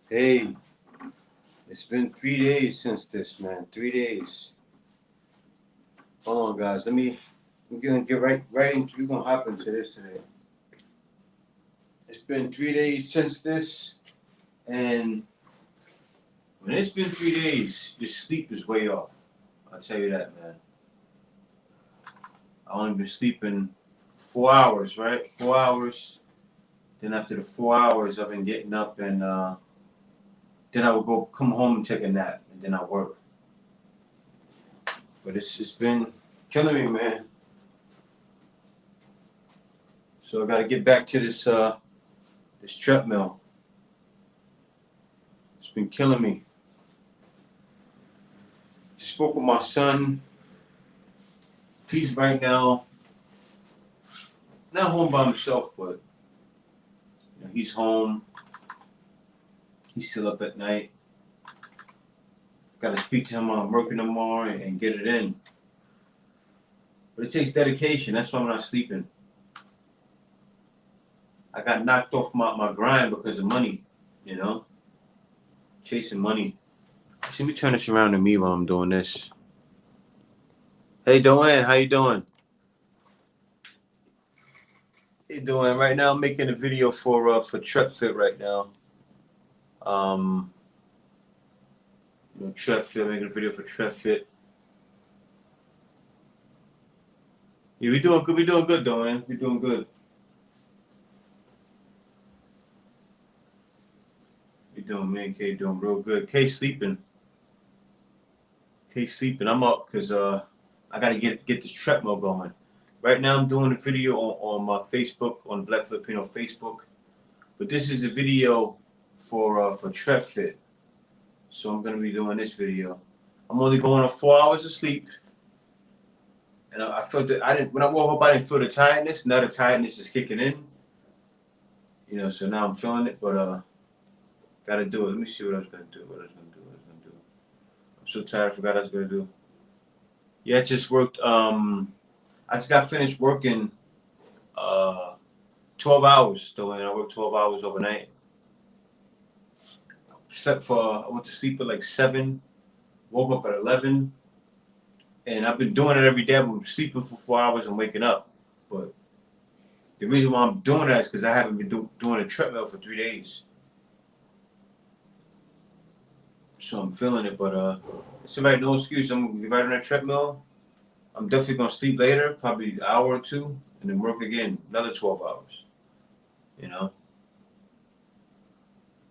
Hey, it's been 3 days since this, man. 3 days. Hold on, guys. We're gonna get right into. We're gonna hop into this today. It's been 3 days since this, and when it's been 3 days, your sleep is way off. I'll tell you that, man. I only been sleeping 4 hours, right? 4 hours. Then after the 4 hours, I've been getting up and then I would come home and take a nap, and then I work. But it's been killing me, man. So I got to get back to this treadmill. It's been killing me. Just spoke with my son. He's right now not home by himself, but he's home. He's still up at night. Got to speak to him while I'm working tomorrow and get it in. But it takes dedication. That's why I'm not sleeping. I got knocked off my grind because of money, chasing money. Let me turn this around to me while I'm doing this. Hey, Doan, how you doing? Hey, Doan, right now I'm making a video for TreadFit right now. TreadFit, making a video for TreadFit. Yeah, we doing good. We doing good, Doan. We doing good. You doing, man? K doing real good. K sleeping. I'm up because I gotta get this treadmill going. Right now I'm doing a video on my Facebook, on Black Filipino Facebook. But this is a video for TreadFit. So I'm gonna be doing this video. I'm only going on 4 hours of sleep. And I felt that when I woke up I didn't feel the tiredness. Now the tiredness is kicking in. So now I'm feeling it, but gotta do it. Let me see what I was gonna do. I'm so tired, I forgot what I was gonna do. Yeah, I just worked. I just got finished working 12 hours though, and I worked 12 hours overnight. I went to sleep at like 7, woke up at 11, and I've been doing it every day. I'm sleeping for 4 hours and waking up. But the reason why I'm doing that is because I haven't been doing a treadmill for 3 days. So I'm feeling it, but it's right, no excuse. I'm gonna be right on that treadmill. I'm definitely gonna sleep later, probably an hour or two, and then work again, another 12 hours.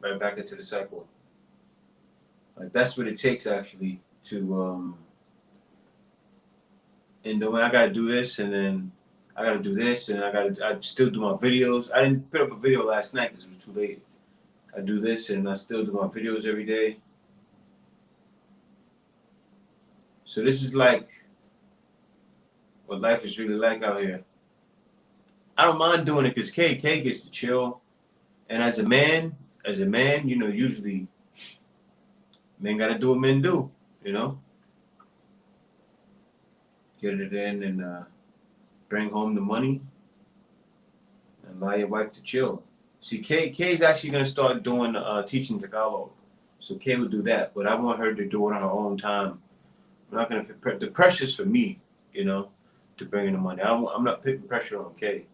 Right back into the cycle. Like that's what it takes actually to and then I gotta do this, and then I gotta do this, and I still do my videos. I didn't put up a video last night because it was too late. I do this, and I still do my videos every day. So this is like what life is really like out here. I don't mind doing it because K gets to chill, and as a man, usually men gotta do what men do, get it in and bring home the money and allow your wife to chill. See, K's actually gonna start doing teaching Tagalog, so K will do that, but I want her to do it on her own time. I'm not gonna put the pressure's for me, to bring in the money. I'm not putting pressure on K.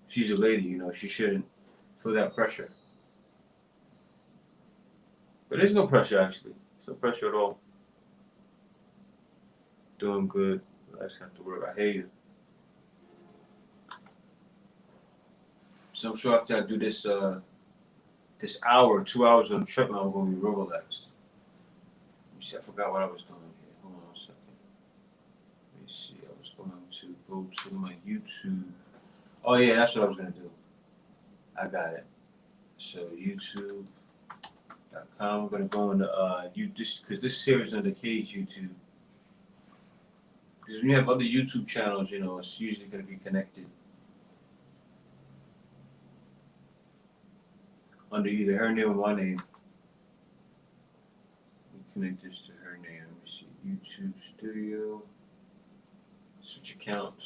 She's a lady, she shouldn't feel that pressure. But there's no pressure actually. There's no pressure at all. Doing good. I just have to work. I hear you. So I'm sure after I do this this hour, 2 hours on the treadmill, I'm gonna be real relaxed. Let me see, I forgot what I was doing here. Hold on a second. Let me see. I was going to go to my YouTube. Oh yeah, that's what I was gonna do. I got it. So YouTube.com. I'm gonna go into because this series under K's YouTube. Because when you have other YouTube channels, it's usually gonna be connected under either her name or my name. Let me connect this to her name. Let me see. YouTube Studio. Switch accounts.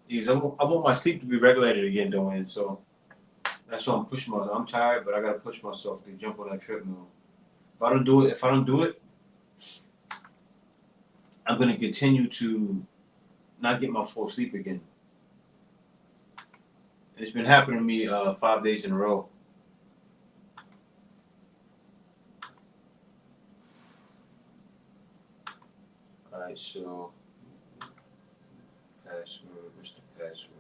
Because I want my sleep to be regulated again, Doan. So That's why I'm pushing myself. I'm tired, but I gotta push myself to jump on that treadmill. If I don't do it, I'm gonna continue to not get my full sleep again. And it's been happening to me 5 days in a row. All right, so password. What's the password?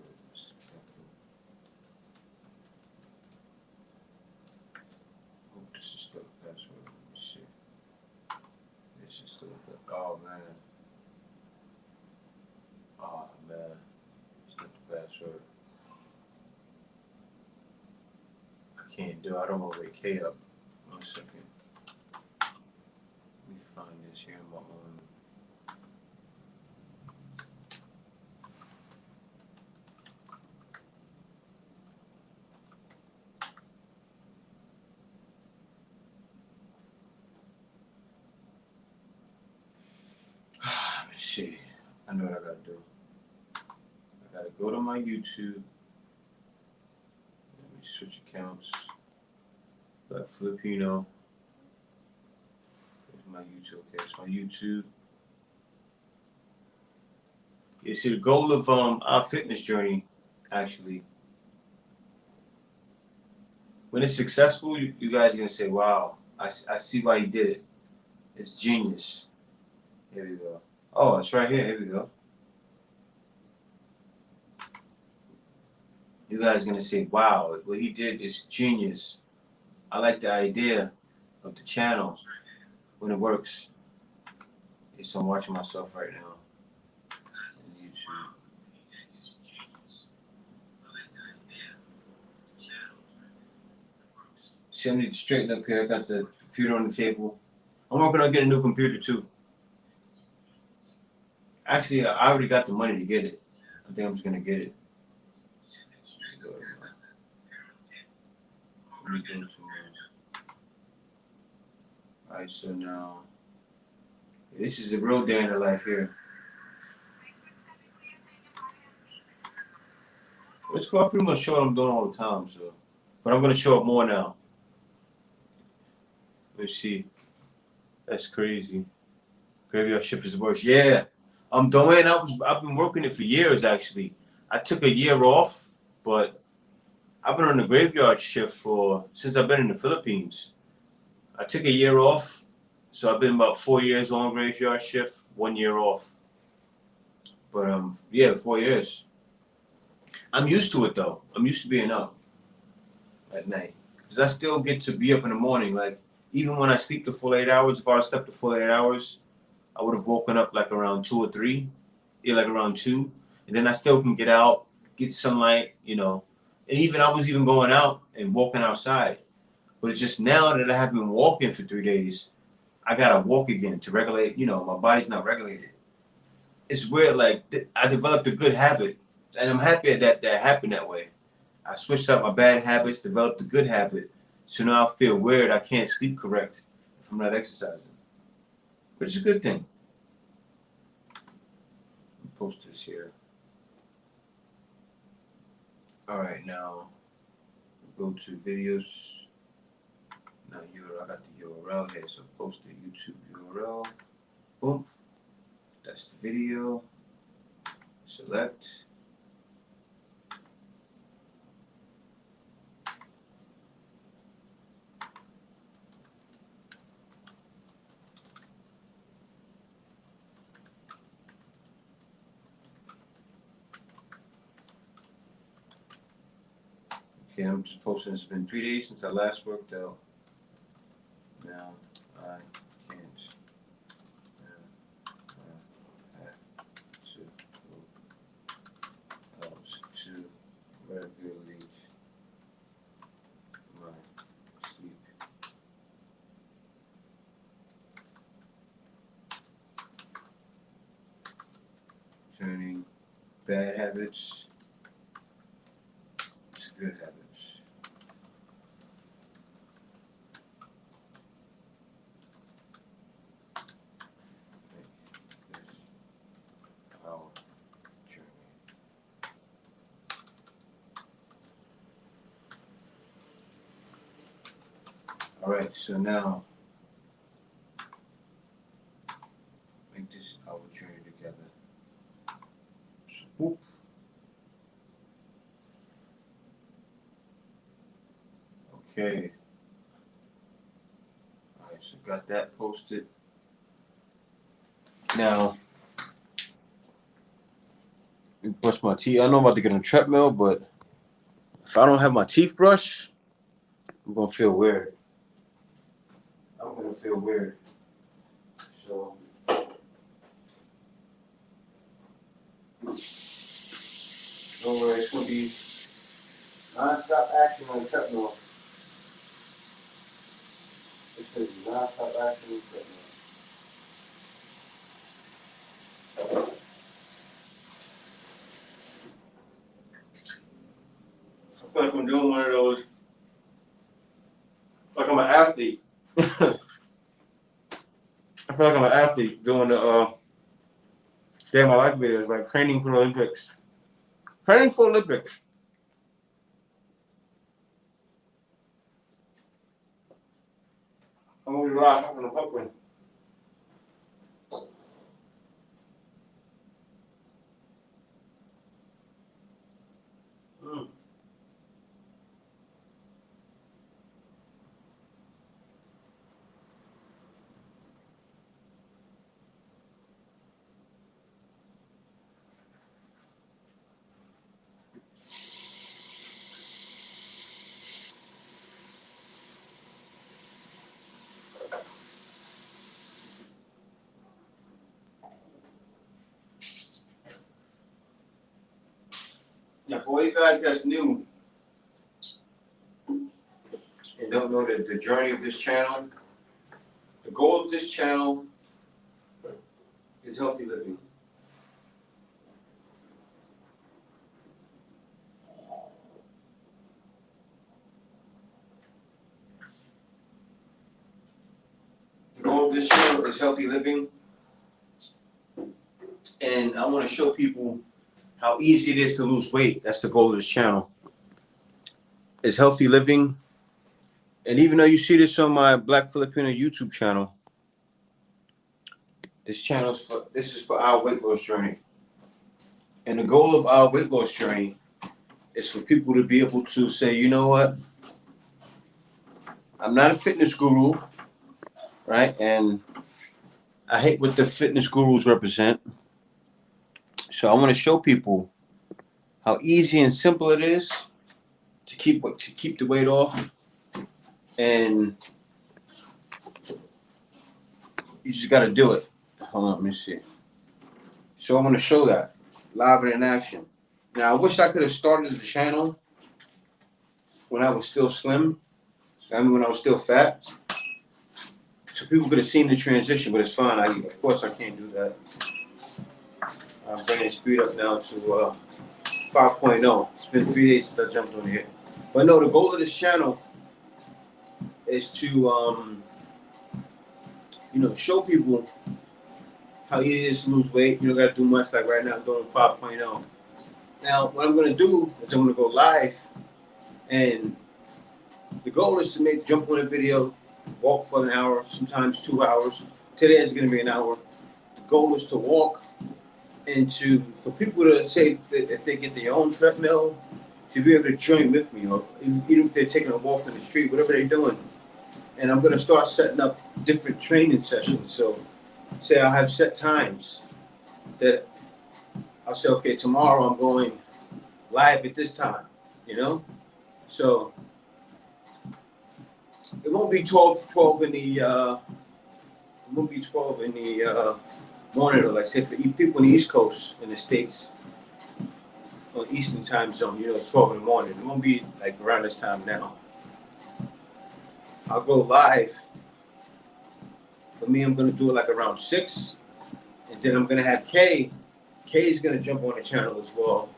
Oh, this is still the password. Let me see. This is still the. Oh man. Oh man. It's not the password. I can't do it. I don't want to wake K up. 1 second. Let me find this here on my own. Let me see. I know what I gotta do. I gotta go to my YouTube. Let me switch accounts. Black Filipino. There's my YouTube. Okay, it's my YouTube. You see, the goal of our fitness journey, actually, when it's successful, you guys are gonna say, "Wow, I see why he did it. It's genius." Here we go. Oh, it's right here. Here we go. You guys are gonna say, "Wow, what he did is genius. I like the idea of the channel when it works." Okay, so I'm watching myself right now on YouTube. See, I need to straighten up here. I got the computer on the table. I'm working on getting a new computer too. Actually, I already got the money to get it. I think I'm just gonna get it. Alright, so now this is a real day in the life here. It's cool. I pretty much show what I'm doing all the time, so but I'm gonna show up more now. Let's see. That's crazy. Graveyard shift is the worst. Yeah. Doing I've been working it for years actually. I took a year off, but I've been on the graveyard shift since I've been in the Philippines. I took a year off, so I've been about 4 years on graveyard shift, 1 year off. But yeah, 4 years. I'm used to it though. I'm used to being up at night because I still get to be up in the morning. Like even when I sleep the full 8 hours, if I slept the full 8 hours, I would have woken up like around 2 or 3, yeah, like around 2, and then I still can get out, get sunlight, and even I was even going out and walking outside. But it's just now that I have been walking for 3 days, I gotta walk again to regulate. My body's not regulated. It's weird. Like I developed a good habit, and I'm happy that happened that way. I switched up my bad habits, developed a good habit. So now I feel weird. I can't sleep correct if I'm not exercising, which is a good thing. Post this here. All right, now go to videos. Now I got the URL here, so post the YouTube URL. Boom. That's the video. Select. Okay, I'm just posting. It's been 3 days since I last worked out. Now I can't. I have to regulate my sleep. Turning bad habits to good habits. All right, so now make this our journey together. So, whoop. Okay. All right, so got that posted. Now, brush my teeth. I know I'm about to get on a treadmill, but if I don't have my teeth brushed, I'm gonna feel weird. I'm gonna feel weird. So don't worry, it's gonna be non-stop action on the treadmill. It says non-stop action on the treadmill. I feel like I'm doing one of those, like I'm an athlete. I feel like I'm an athlete doing the Day of My Life videos, like training for the Olympics. Training for Olympics. I'm gonna be live having a pumpkin. Now, for all you guys that's new and don't know the journey of this channel, the goal of this channel is healthy living. The goal of this channel is healthy living, and I want to show people how easy it is to lose weight. That's the goal of this channel. Is healthy living. And even though you see this on my Black Filipino YouTube channel, this is for our weight loss journey. And the goal of our weight loss journey is for people to be able to say, you know what? I'm not a fitness guru, right? And I hate what the fitness gurus represent. So I want to show people how easy and simple it is to keep the weight off. And you just got to do it. Hold on, let me see. So I'm going to show that live and in action. Now, I wish I could have started the channel when I was still slim. I mean, when I was still fat. So people could have seen the transition, but it's fine. Of course, I can't do that. I'm bringing the speed up now to 5.0. It's been 3 days since I jumped on here. But no, the goal of this channel is to, show people how easy it is to lose weight. You don't got to do much. Like right now, I'm doing 5.0. Now, what I'm going to do is I'm going to go live, and the goal is to jump on a video, walk for an hour, sometimes 2 hours. Today is going to be an hour. The goal is to walk and for people to say if they get their own treadmill, to be able to join with me, or even if they're taking a walk in the street, whatever they're doing. And I'm going to start setting up different training sessions. So say I have set times that I'll say, okay, tomorrow I'm going live at this time, So it won't be 12 in the morning, or like say for people in the East Coast in the States, on Eastern time zone, it's 12 in the morning. It won't be like around this time now. I'll go live. For me, I'm going to do it like around 6. And then I'm going to have Kay. Kay is going to jump on the channel as well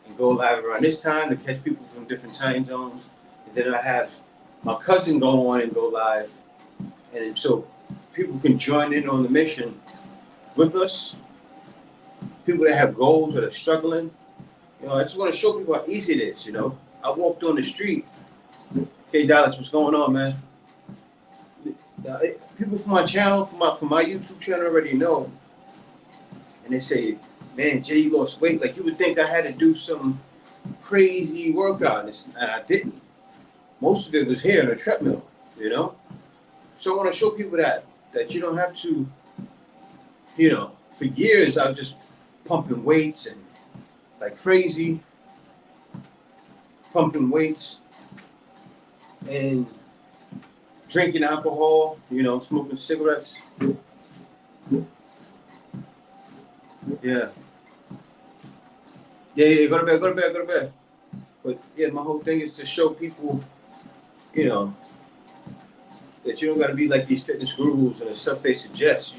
and go live around this time to catch people from different time zones. And then I have my cousin go on and go live. And so people can join in on the mission with us. People that have goals or that are struggling. I just want to show people how easy it is, I walked on the street. Hey, Dallas, what's going on, man? people from my channel, from my YouTube channel already know, and they say, "Man, Jay, you lost weight." Like, you would think I had to do some crazy workout, and I didn't. Most of it was here on the treadmill, you know. So I want to show people that you don't have to, you know. For years, I was just pumping weights and like crazy, pumping weights and drinking alcohol, you know, smoking cigarettes. Yeah. Yeah, go to bed. But yeah, my whole thing is to show people, you know, that you don't got to be like these fitness gurus and the stuff they suggest.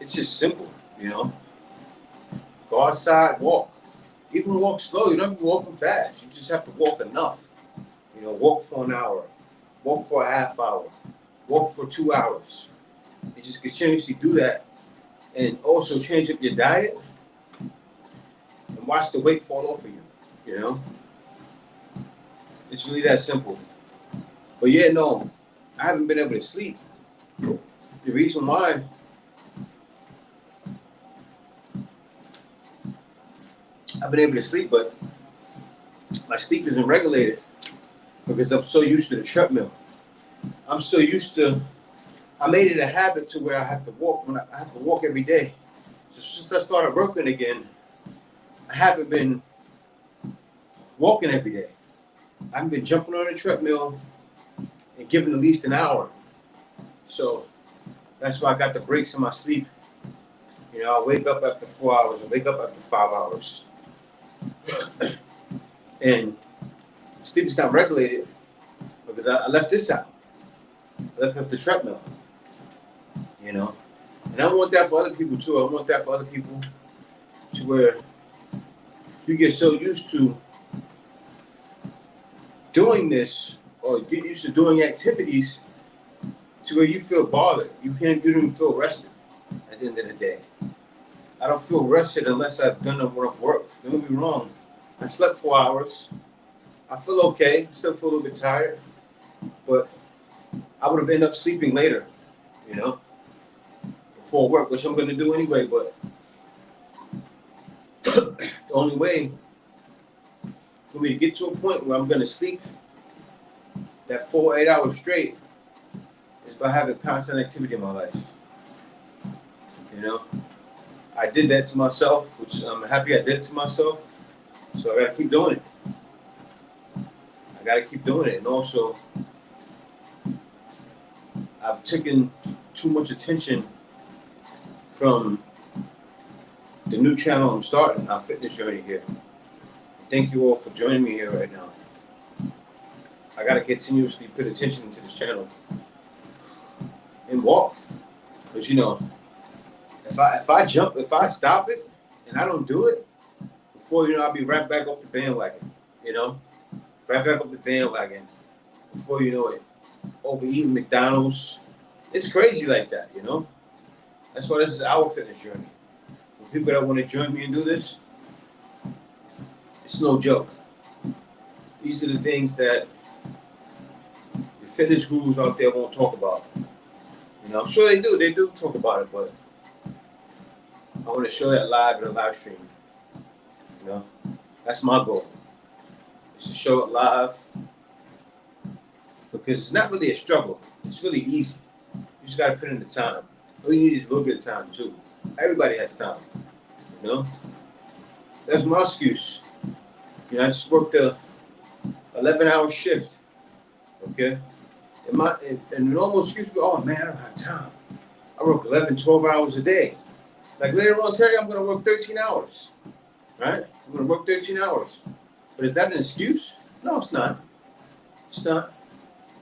It's just simple, you know. Go outside, walk. Even walk slow. You don't have to be walking fast. You just have to walk enough. You know, walk for an hour, walk for a half hour, walk for 2 hours. You just continuously do that, and also change up your diet and watch the weight fall off of you. You know, it's really that simple. But yeah, no, I haven't been able to sleep. The reason why I've been able to sleep, but my sleep isn't regulated because I'm so used to the treadmill. I'm so used to, I made it a habit to where I have to walk I have to walk every day. So since I started working again, I haven't been walking every day. I haven't been jumping on the treadmill and giving at least an hour. So that's why I got the breaks in my sleep. You know, I wake up after 4 hours, I wake up after 5 hours. And sleep is not regulated because I left this out. I left at the treadmill. You know? And I want that for other people too. I want that for other people to where you get so used to doing this or get used to doing activities to where you feel bothered. You don't even feel rested at the end of the day. I don't feel rested unless I've done enough work. Don't get me wrong. I slept 4 hours. I feel okay. I still feel a little bit tired. But I would have ended up sleeping later, you know, before work, which I'm going to do anyway. But the only way for me to get to a point where I'm going to sleep that 4 8 hours straight is by having constant activity in my life. You know, I did that to myself, which I'm happy I did it to myself. So I got to keep doing it. I got to keep doing it. And also, I've taken too much attention from the new channel I'm starting, our fitness journey here. Thank you all for joining me here right now. I got to continuously put attention to this channel and walk. Because, you know, if I stop it and I don't do it, before you know, I'll be right back off the bandwagon, you know? Right back off the bandwagon. Before you know it, overeating McDonalds. It's crazy like that, you know? That's why this is our fitness journey. For people that want to join me and do this, it's no joke. These are the things that the fitness gurus out there won't talk about. You know, I'm sure they do. They do talk about it, but I want to show that live in a live stream. You know, that's my goal. Is to show it live because it's not really a struggle. It's really easy. You just got to put in the time. All you need is a little bit of time too. Everybody has time. You know, that's my excuse. You know, I just worked a 11-hour shift. Okay, and the normal excuse be, oh man, I don't have time. I work 11, 12 hours a day. Like later on today, I'm going to work 13 hours. Right? I'm going to work 13 hours. But is that an excuse? No, it's not. It's not.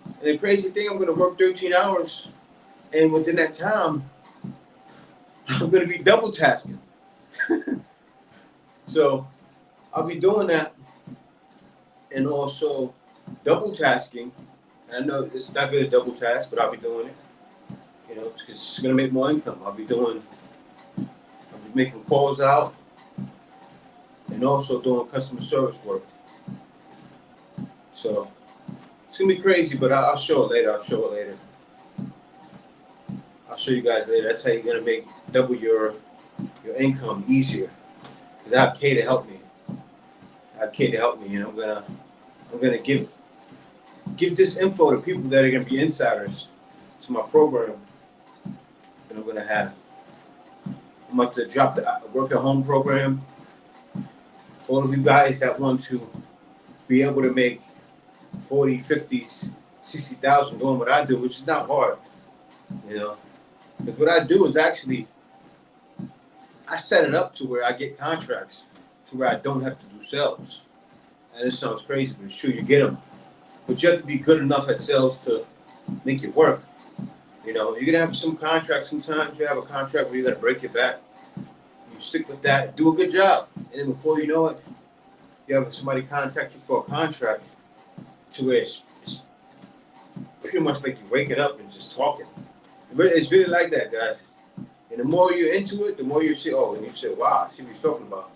And the crazy thing, I'm going to work 13 hours, and within that time, I'm going to be double tasking. So I'll be doing that and also double tasking. And I know it's not good to double task, but I'll be doing it. You know, because it's going to make more income. I'll be making calls out and also doing customer service work. So it's going to be crazy, but I'll show it later. show you guys later. That's how you're gonna make double your income easier. Because I have Kay to help me. And I'm gonna give this info to people that are gonna be insiders to my program that I'm gonna have. I'm about to drop the work at home program for all of you guys that want to be able to make 40, 50, 60,000 doing what I do, which is not hard, you know. Because what I do is actually, I set it up to where I get contracts to where I don't have to do sales. And this sounds crazy, but it's true, you get them. But you have to be good enough at sales to make it work. You know, you're going to have some contracts. Sometimes you have a contract where you're going to break your back. You stick with that, do a good job. And then before you know it, you have somebody contact you for a contract to where it's pretty much like you're waking up and just talking. It's really like that, guys. And the more you're into it, the more you see, and you say, wow, I see what he's talking about.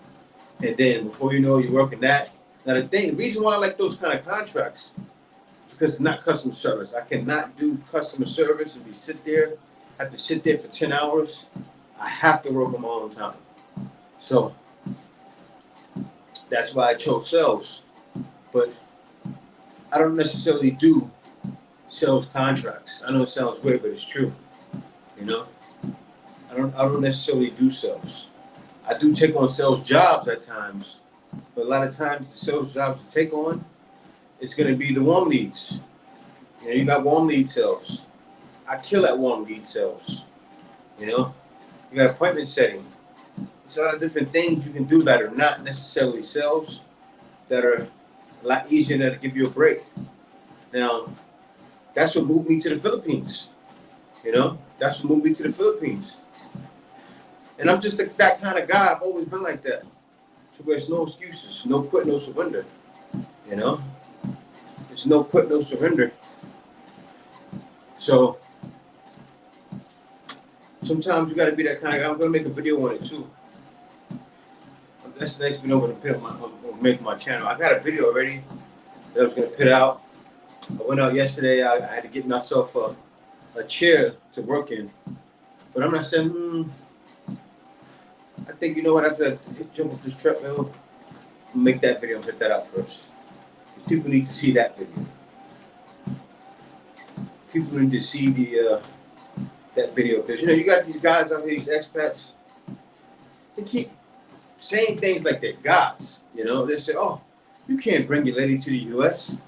And then before you know, you're working that. Now, the reason why I like those kind of contracts is because it's not customer service. I cannot do customer service and have to sit there for 10 hours. I have to work on my own time. So that's why I chose sales. But I don't necessarily do sales contracts. I know it sounds weird, but it's true. You know, I don't necessarily do sales. I do take on sales jobs at times, but a lot of times the sales jobs to take on, it's going to be the warm leads. You know, you got warm lead sales. I kill at warm lead sales. You know, you got appointment setting. There's a lot of different things you can do that are not necessarily sales, that are a lot easier to give you a break. Now, that's what moved me to the Philippines. You know, that's what moved me to the Philippines. And I'm just that kind of guy. I've always been like that. To where there's no excuses, no quit, no surrender. You know, there's no quit, no surrender. So sometimes you got to be that kind of guy. I'm gonna make a video on it too. That's the next video I'm gonna make my channel. I got a video already that I was gonna put out. I went out yesterday. I had to get myself a chair to work in, but I'm not saying. I think, you know what, after I jump off this treadmill, I'll make that video and put that out first. People need to see that video. People need to see that video, because you know you got these guys out here, these expats. They keep saying things like they're gods. You know, they say, "Oh, you can't bring your lady to the U.S."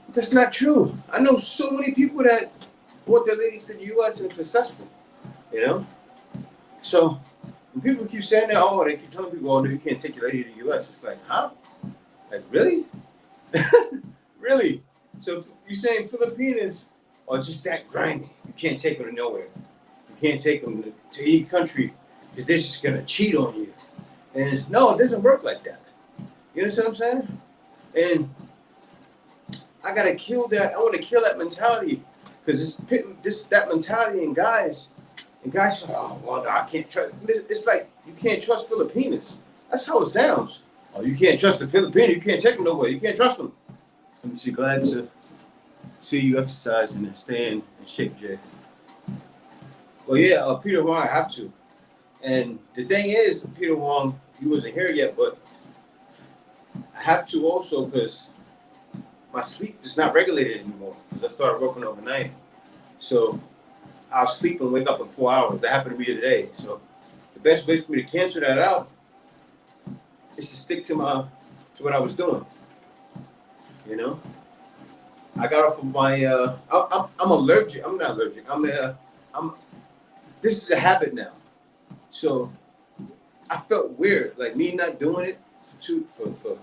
That's not true. I know so many people that brought their ladies to the U.S. and successful. You know, so. When people keep saying that, they keep telling people, no, you can't take your lady to the U.S. It's like, huh? Like, really? Really? So you're saying Filipinos are just that grimy. You can't take them to nowhere. You can't take them to any country because they're just going to cheat on you. And no, it doesn't work like that. You understand what I'm saying? And I got to kill that. I want to kill that mentality, because that mentality in guys. And guys say, oh, well, no, I can't trust. It's like you can't trust Filipinos. That's how it sounds. Oh, you can't trust the Filipino. You can't take them nowhere. You can't trust them. I'm just glad to see you exercising and staying in shape, Jay. Well, yeah, Peter Wong, I have to. And the thing is, Peter Wong, he wasn't here yet, but I have to also because my sleep is not regulated anymore because I started working overnight. So I'll sleep and wake up in 4 hours. That happened to me today. So the best way for me to cancel that out is to stick to what I was doing. You know, I got off of my. I'm allergic. I'm not allergic. This is a habit now. So I felt weird, like me not doing it for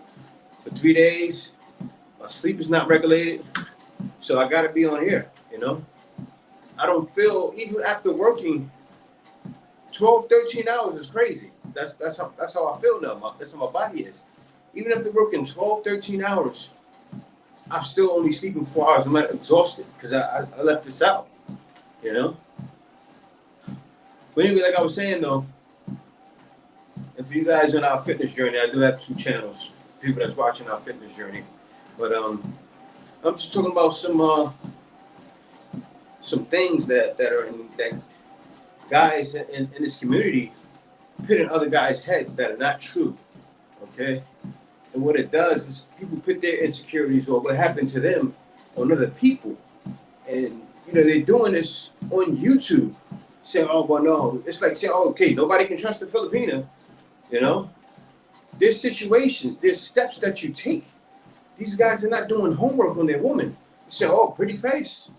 3 days. My sleep is not regulated, so I got to be on here. You know. I don't feel, even after working 12, 13 hours is crazy. That's how I feel now. That's how my body is. Even after working 12, 13 hours, I'm still only sleeping 4 hours. I'm not exhausted because I left this out, you know? But anyway, like I was saying though, and for you guys on our fitness journey, I do have 2 channels, people that's watching our fitness journey. But I'm just talking about some things that are in that guys in this community put in other guys' heads that are not true. Okay? And what it does is people put their insecurities or what happened to them on other people. And they're doing this on YouTube, saying, oh, well, no. It's like saying, oh, okay, nobody can trust a Filipina. There's situations, there's steps that you take. These guys are not doing homework on their woman. You say, oh, pretty face.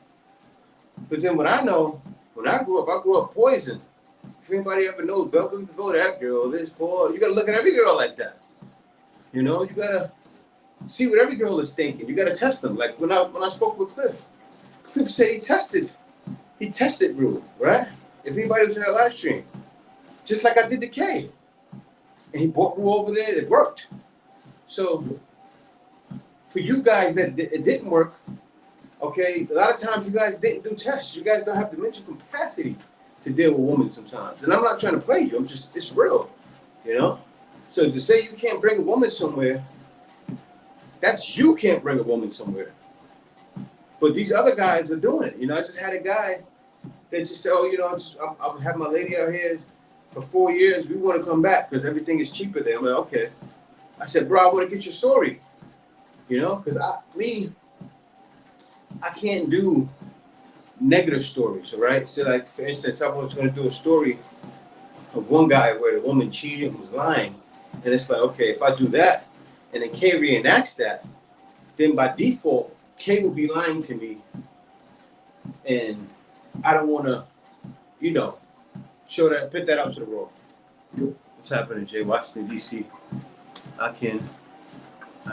But then what I know, when I grew up poisoned. If anybody ever knows, welcome to go to that girl, this boy, you got to look at every girl like that. You got to see what every girl is thinking. You got to test them. Like when I spoke with Cliff said he tested Rue, right? If anybody was in that live stream, just like I did to Kay. And he brought Rue over there, it worked. So for you guys that it didn't work, okay, a lot of times you guys didn't do tests. You guys don't have the mental capacity to deal with women sometimes. And I'm not trying to play you. It's real, So to say you can't bring a woman somewhere, that's you can't bring a woman somewhere. But these other guys are doing it. I just had a guy that just said, oh, I'll have my lady out here for 4 years. We want to come back because everything is cheaper there. I'm like, okay. I said, bro, I want to get your story. Because I can't do negative stories, all right? So like, for instance, I was going to do a story of one guy where the woman cheated and was lying. And it's like, okay, if I do that and then Kay reenacts that, then by default, Kay will be lying to me. And I don't want to, put that out to the world. What's happening, Jay? Washington, D.C. I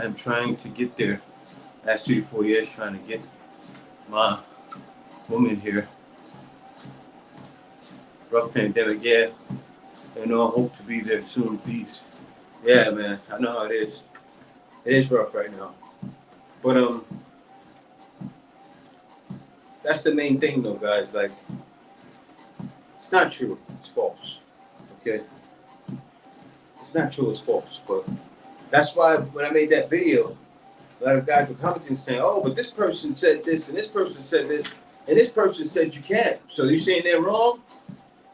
am trying to get there. Last 3 to 4 years trying to get my woman here. Rough pandemic, yeah. I hope to be there soon, please. Yeah, man, I know how it is. It is rough right now. But that's the main thing though, guys. Like, it's not true, it's false. Okay? It's not true, it's false. But that's why when I made that video, a lot of guys were commenting saying, oh, but this person said this, and this person said this, and this person said you can't. So you're saying they're wrong?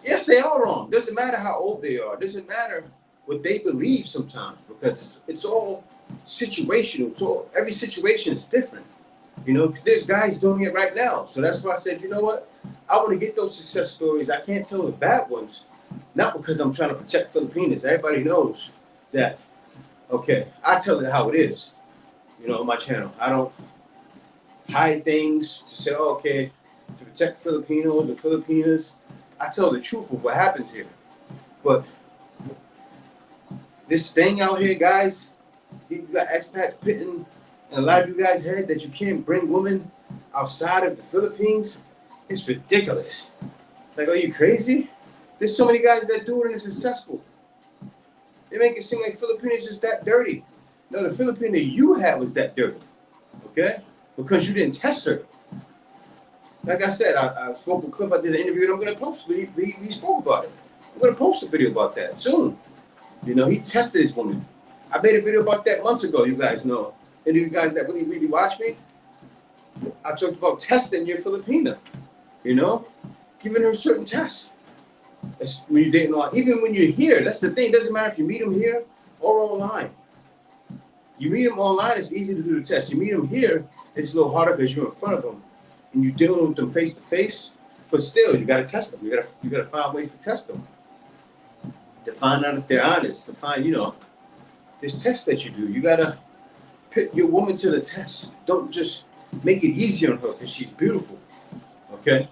Yes, they are wrong. Doesn't matter how old they are. Doesn't matter what they believe sometimes, because it's all situational. Every situation is different. Because there's guys doing it right now. So that's why I said, you know what? I want to get those success stories. I can't tell the bad ones, not because I'm trying to protect Filipinos. Everybody knows that, okay, I tell it how it is. On my channel. I don't hide things to say, oh, okay, to protect Filipinos or Filipinas. I tell the truth of what happens here. But this thing out here, guys, you got expats putting in a lot of you guys' head that you can't bring women outside of the Philippines. It's ridiculous. Like, are you crazy? There's so many guys that do it and it's successful. They make it seem like Filipinos is that dirty. No, the Filipina you had was that dirty, okay? Because you didn't test her. Like I said, I spoke with Cliff. I did an interview, and I'm going to post. He spoke about it. I'm going to post a video about that soon. He tested his woman. I made a video about that months ago, you guys know. Any of you guys that really watch me, I talked about testing your Filipina, giving her certain tests. That's when you're dating on. Even when you're here, that's the thing. It doesn't matter if you meet them here or online. You meet them online, it's easy to do the test. You meet them here, it's a little harder because you're in front of them and you're dealing with them face to face. But still, you got to test them. You got to find ways to test them, to find out if they're honest. To find, there's tests that you do. You got to put your woman to the test. Don't just make it easier on her because she's beautiful. Okay,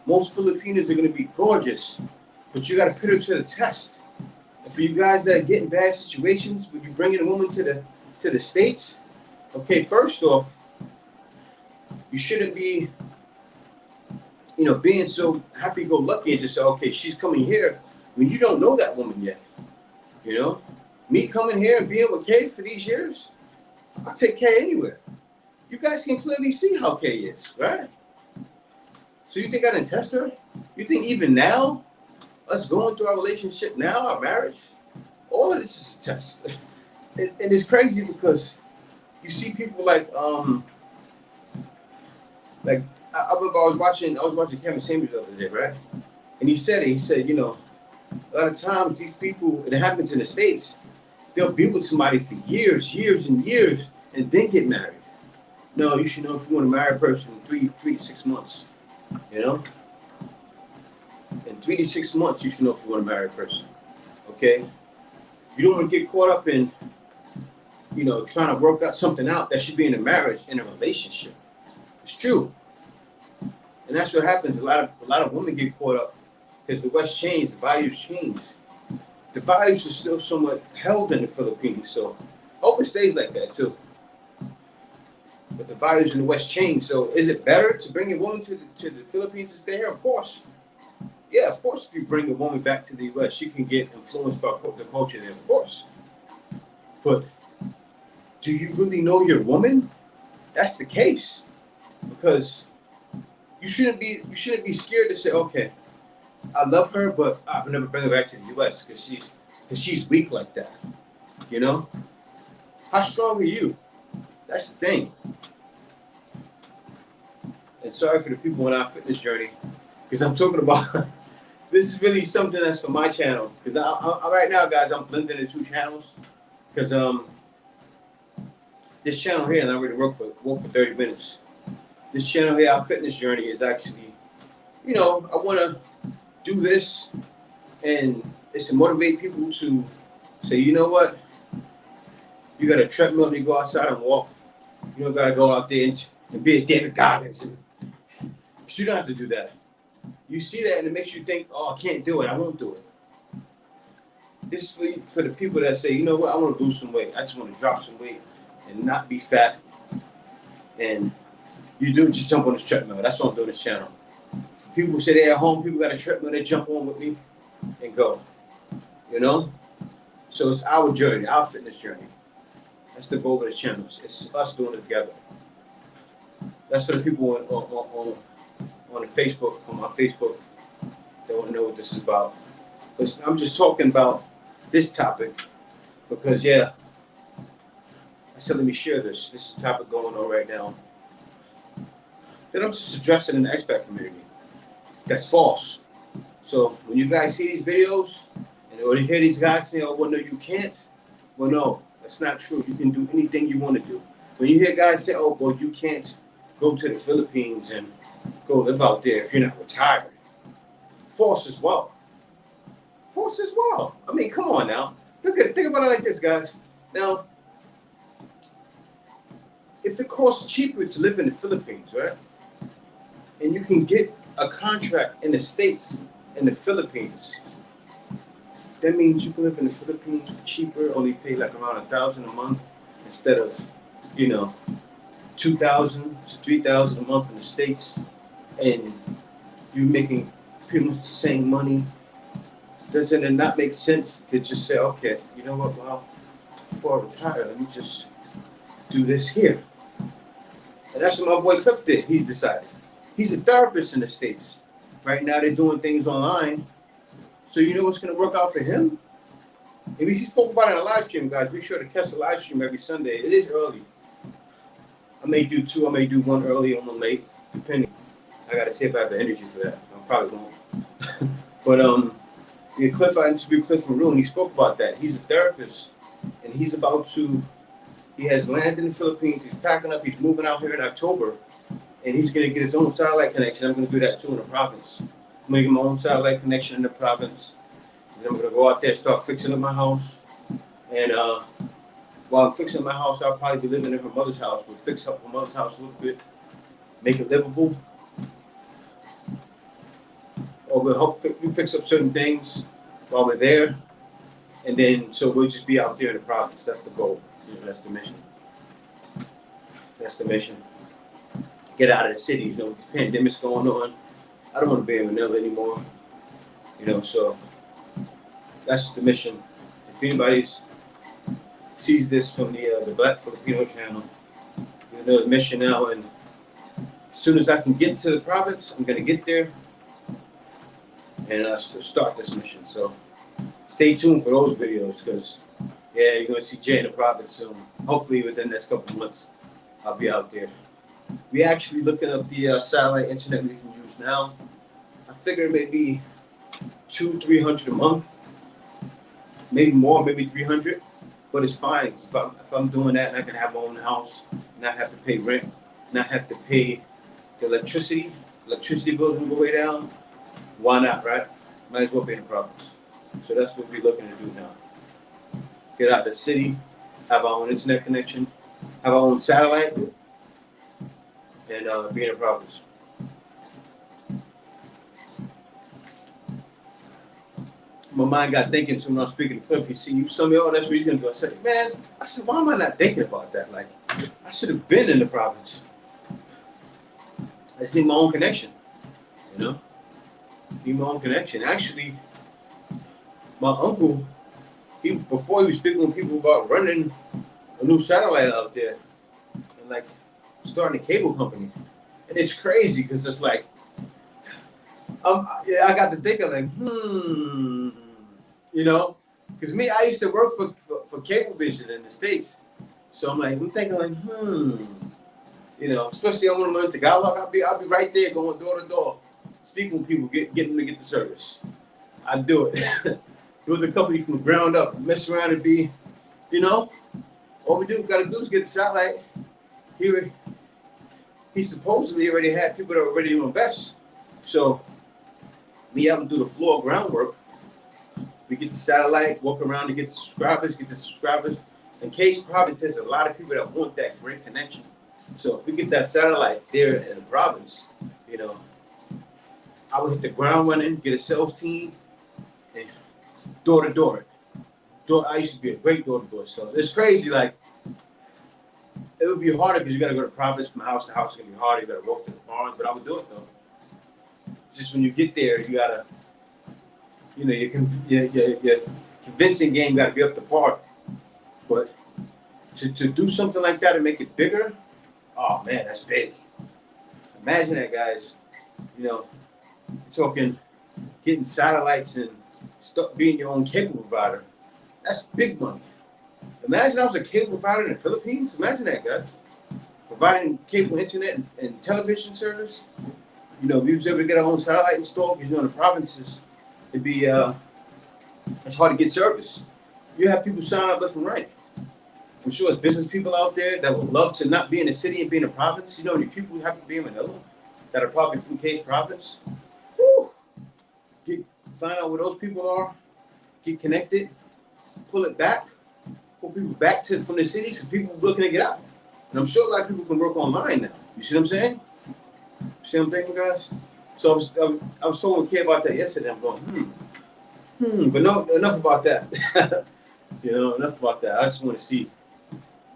most Filipinos are going to be gorgeous, but you got to put her to the test. And for you guys that are getting bad situations, when you bringing a woman to the States, okay, first off, you shouldn't be, being so happy-go-lucky and just say, okay, she's coming here when you don't know that woman yet. Me coming here and being with Kay for these years, I'll take Kay anywhere. You guys can clearly see how Kay is, right? So you think I didn't test her? You think even now, us going through our relationship now, our marriage, all of this is a test. And it's crazy because you see people like I remember I was watching Kevin Samuels the other day, right? And he said, you know, a lot of times these people, and it happens in the States, they'll be with somebody for years and years, and then get married. No, you should know if you want to marry a person in 3 to 6 months. You know, in 3 to 6 months, you should know if you want to marry a person. Okay, you don't want to get caught up in, you know, trying to work out something out that should be in a marriage, in a relationship. It's true, and that's what happens. A lot of women get caught up because the West changed, the values changed. The values are still somewhat held in the Philippines, so I hope it stays like that too. But the values in the West change. So is it better to bring a woman to the Philippines to stay here? Of course. Yeah, of course. If you bring a woman back to the U.S., she can get influenced by the culture there, of course. But do you really know your woman? That's the case, because you shouldn't be scared to say, okay, I love her, but I'll never bring her back to the U.S. because she's weak like that. You know? How strong are you? That's the thing. And sorry for the people on our fitness journey, because I'm talking about this is really something that's for my channel. Because I right now, guys, I'm blending the two channels. Because this channel here, and I already worked for 30 minutes. This channel here, our fitness journey, is actually, you know, I want to do this, and it's to motivate people to say, you know what, you got a treadmill and you go outside and walk. You don't got to go out there and be a David Goggins. You don't have to do that. You see that and it makes you think, oh, I can't do it, I won't do it. This is for the people that say, you know what, I want to lose some weight, I just want to drop some weight and not be fat. And you do just jump on this treadmill. That's what I'm doing this channel. People say they're at home, people got a treadmill, they jump on with me and go. You know? So it's our journey, our fitness journey. That's the goal of the channel. It's us doing it together. That's for the people on the Facebook, on my Facebook, that want to know what this is about. But I'm just talking about this topic because, yeah, I said let me share this. This is a topic going on right now that I'm just addressing in the expat community. That's false. So when you guys see these videos and or you hear these guys say, oh, well, no, you can't. Well, no, that's not true. You can do anything you want to do. When you hear guys say, oh, well, you can't go to the Philippines and go live out there if you're not retired. False as well. False as well. I mean, come on now. Think about it like this, guys. Now, if it costs cheaper to live in the Philippines, right? And you can get a contract in the States, in the Philippines, that means you can live in the Philippines for cheaper, only pay like around $1,000 a month instead of, you know, $2,000 to $3,000 a month in the States, and you're making pretty much the same money. Doesn't it not make sense to just say, okay, you know what, well, before I retire, let me just do this here. And that's what my boy Cliff did. He decided. He's a therapist in the States. Right now they're doing things online. So you know what's going to work out for him? And he spoke about it in a live stream, guys. Be sure to catch the live stream every Sunday. It is early. I may do two. I may do one early and one late, depending. I got to see if I have the energy for that. I probably won't. But yeah, Cliff, I interviewed Cliff from Room. He spoke about that. He's a therapist, and he's about to. He has landed in the Philippines. He's packing up. He's moving out here in October, and he's going to get his own satellite connection. I'm going to do that too in the province. I'm going to get my own satellite connection in the province. And I'm going to go out there and start fixing up my house. And while I'm fixing my house, I'll probably be living in her mother's house. We'll fix up her mother's house a little bit, make it livable. Or we'll help fix up certain things while we're there. And then, so we'll just be out there in the province. That's the goal. You know, that's the mission. That's the mission. Get out of the city. You know, with the pandemic's going on. I don't want to be in Manila anymore. You know, so that's the mission. If anybody sees this from the Black Filipino channel, you know the mission now. And as soon as I can get to the province, I'm going to get there and start this mission. So stay tuned for those videos because, yeah, you're going to see Jay in the province soon. Hopefully within the next couple of months, I'll be out there. We actually looking up the satellite internet we can use now. I figure maybe $200-300 a month, maybe more, maybe 300. But it's fine if I'm doing that and I can have my own house, not have to pay rent, not have to pay the electricity. Electricity bills will go way down. Why not, right? Might as well be in the province. So that's what we're looking to do now. Get out of the city, have our own internet connection, have our own satellite, and be in the province. My mind got thinking too when I was speaking to Cliff. You told me, oh, that's where he's gonna go. I said, man, why am I not thinking about that? Like, I should have been in the province. I just need my own connection, you know? Need my own connection. Actually, my uncle, before he was speaking with people about running a new satellite out there and like starting a cable company. And it's crazy because it's like, I got to thinking like, you know, because me, I used to work for Cablevision in the States. So I'm thinking like, you know, especially I want to learn Tagalog. I'll be right there going door to door, speaking with people, getting them to get the service. I do it. Build a company from the ground up, mess around and be, you know, all we gotta do is get the satellite. He supposedly already had people that were ready to invest. So we have to do the floor groundwork. We get the satellite, walk around to get the subscribers. In case probably there's a lot of people that want that great connection. So if we get that satellite there in the province, you know, I would hit the ground running, get a sales team, and door to door. I used to be a great door to door seller. It's crazy, like, it would be harder because you got to go to province from house to house. It's going to be harder. You got to walk to the farms, but I would do it though. Just when you get there, you got to, you know, your convincing game got to be up to par. But to do something like that and make it bigger, oh man, that's big. Imagine that, guys. You know, you're talking getting satellites and being your own cable provider. That's big money. Imagine I was a cable provider in the Philippines. Imagine that, guys. Providing cable internet and television service. You know, we was able to get our own satellite installed because, you know, in the provinces, it'd be, it's hard to get service. You have people sign up left and right. I'm sure there's business people out there that would love to not be in the city and be in a province. You know, the people who have to be in Manila that are probably from Case province. Woo! Find out where those people are, get connected, pull it back, pull people back from the cities and people looking to get out. And I'm sure a lot of people can work online now. You see what I'm saying? See what I'm thinking, guys? So I was talking with a kid about that yesterday. I'm going, but no, enough about that. You know, enough about that. I just want to see.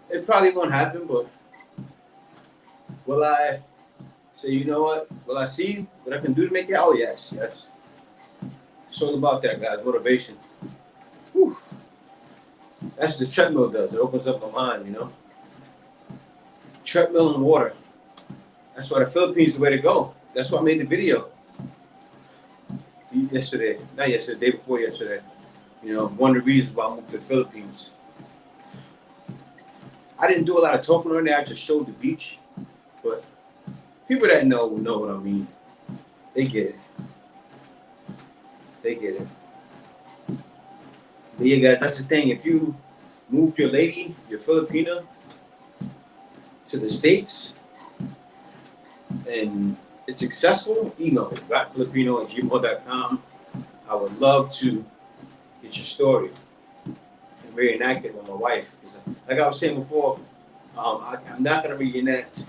It probably won't happen, but will I say, you know what? Will I see what I can do to make it? Oh, yes. It's all about that, guys. Motivation. Whew. That's what the treadmill does. It opens up my mind, you know? Treadmill and water. That's why the Philippines is the way to go. That's why I made the video day before yesterday. You know, one of the reasons why I moved to the Philippines. I didn't do a lot of talking on there. I just showed the beach. But people that know what I mean. They get it. But yeah, guys, that's the thing. If you move your lady, your Filipina, to the States, and it's successful, email me, blackfilipino@gmail.com. I would love to get your story and reenact it with my wife. Because like I was saying before, I'm not going to reenact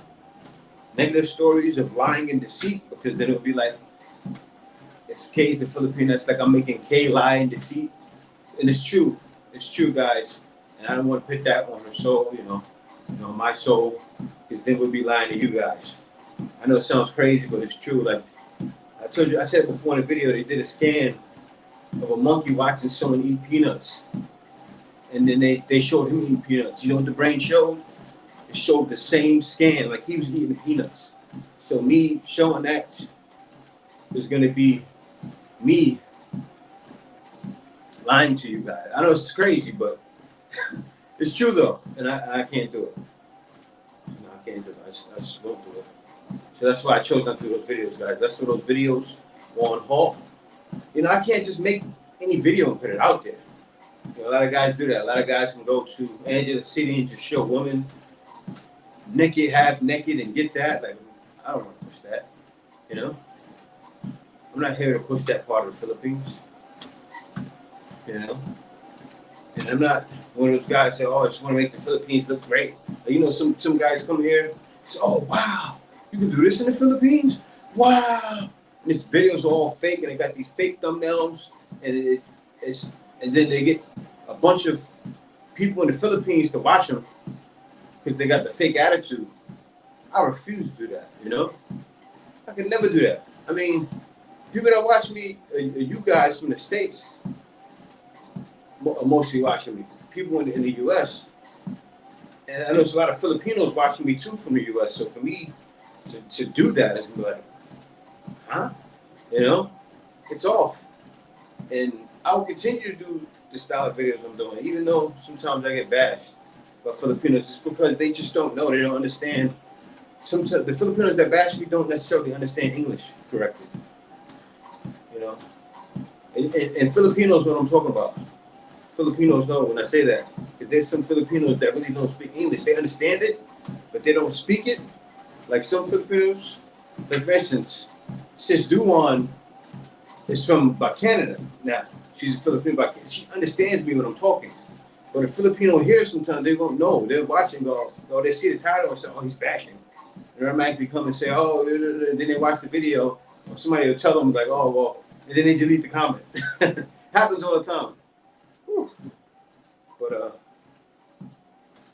negative stories of lying and deceit, because then it'll be like, it's K's the Filipino. It's like I'm making K lie and deceit. And it's true, guys. And I don't want to put that on her soul, you know, my soul, because then we'll be lying to you guys. I know it sounds crazy, but it's true. Like I said before in the video, they did a scan of a monkey watching someone eat peanuts. And then they showed him eating peanuts. You know what the brain showed? It showed the same scan, like he was eating peanuts. So me showing that is going to be me lying to you guys. I know it's crazy, but it's true though, and I can't do it. I can't do it. I just won't do it. So that's why I chose not to do those videos, guys. That's why those videos are on halt. You know, I can't just make any video and put it out there. You know, a lot of guys do that. A lot of guys can go to any of the city and just show women naked, half naked, and get that. Like, I don't want to push that. You know, I'm not here to push that part of the Philippines. You know, and I'm not one of those guys say, "Oh, I just want to make the Philippines look great." Like, you know, some guys come here and say, "Oh, wow, you can do this in the Philippines? Wow!" And this videos are all fake, and they got these fake thumbnails, and and then they get a bunch of people in the Philippines to watch them because they got the fake attitude. I refuse to do that. You know, I can never do that. I mean, people that watch me, you guys from the States, are mostly watching me. People in the U.S., and I know there's a lot of Filipinos watching me too from the U.S. So for me to do that is like, huh? You know, it's off. And I'll continue to do the style of videos I'm doing, even though sometimes I get bashed by Filipinos, just because they just don't know. They don't understand. Sometimes the Filipinos that bash me don't necessarily understand English correctly. You know, and Filipinos, what I'm talking about. Filipinos know when I say that, because there's some Filipinos that really don't speak English. They understand it, but they don't speak it. Like some Filipinos, like for instance, Sis Duan is from Canada. Now, she's a Filipino, but she understands me when I'm talking. But a Filipino here, sometimes they won't know. They're watching, go, or they see the title and say, "Oh, he's bashing." And they automatically come and say, "Oh," then they watch the video, or somebody will tell them like, "Oh, well," and then they delete the comment. Happens all the time. Whew. But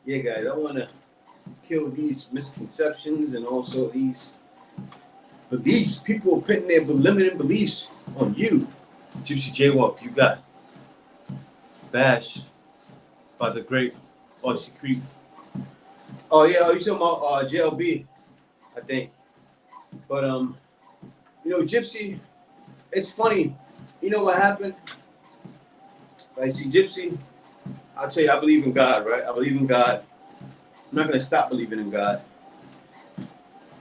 yeah, guys, I want to kill these misconceptions and also these beliefs. People are putting their limiting beliefs on you. Gypsy Jaywalk, you got bashed by the great Aussie Creek. Oh yeah, you talking about JLB, I think. But you know, Gypsy, it's funny. You know what happened? Like, see, Gypsy, I'll tell you, I believe in God, right? I believe in God. I'm not gonna stop believing in God.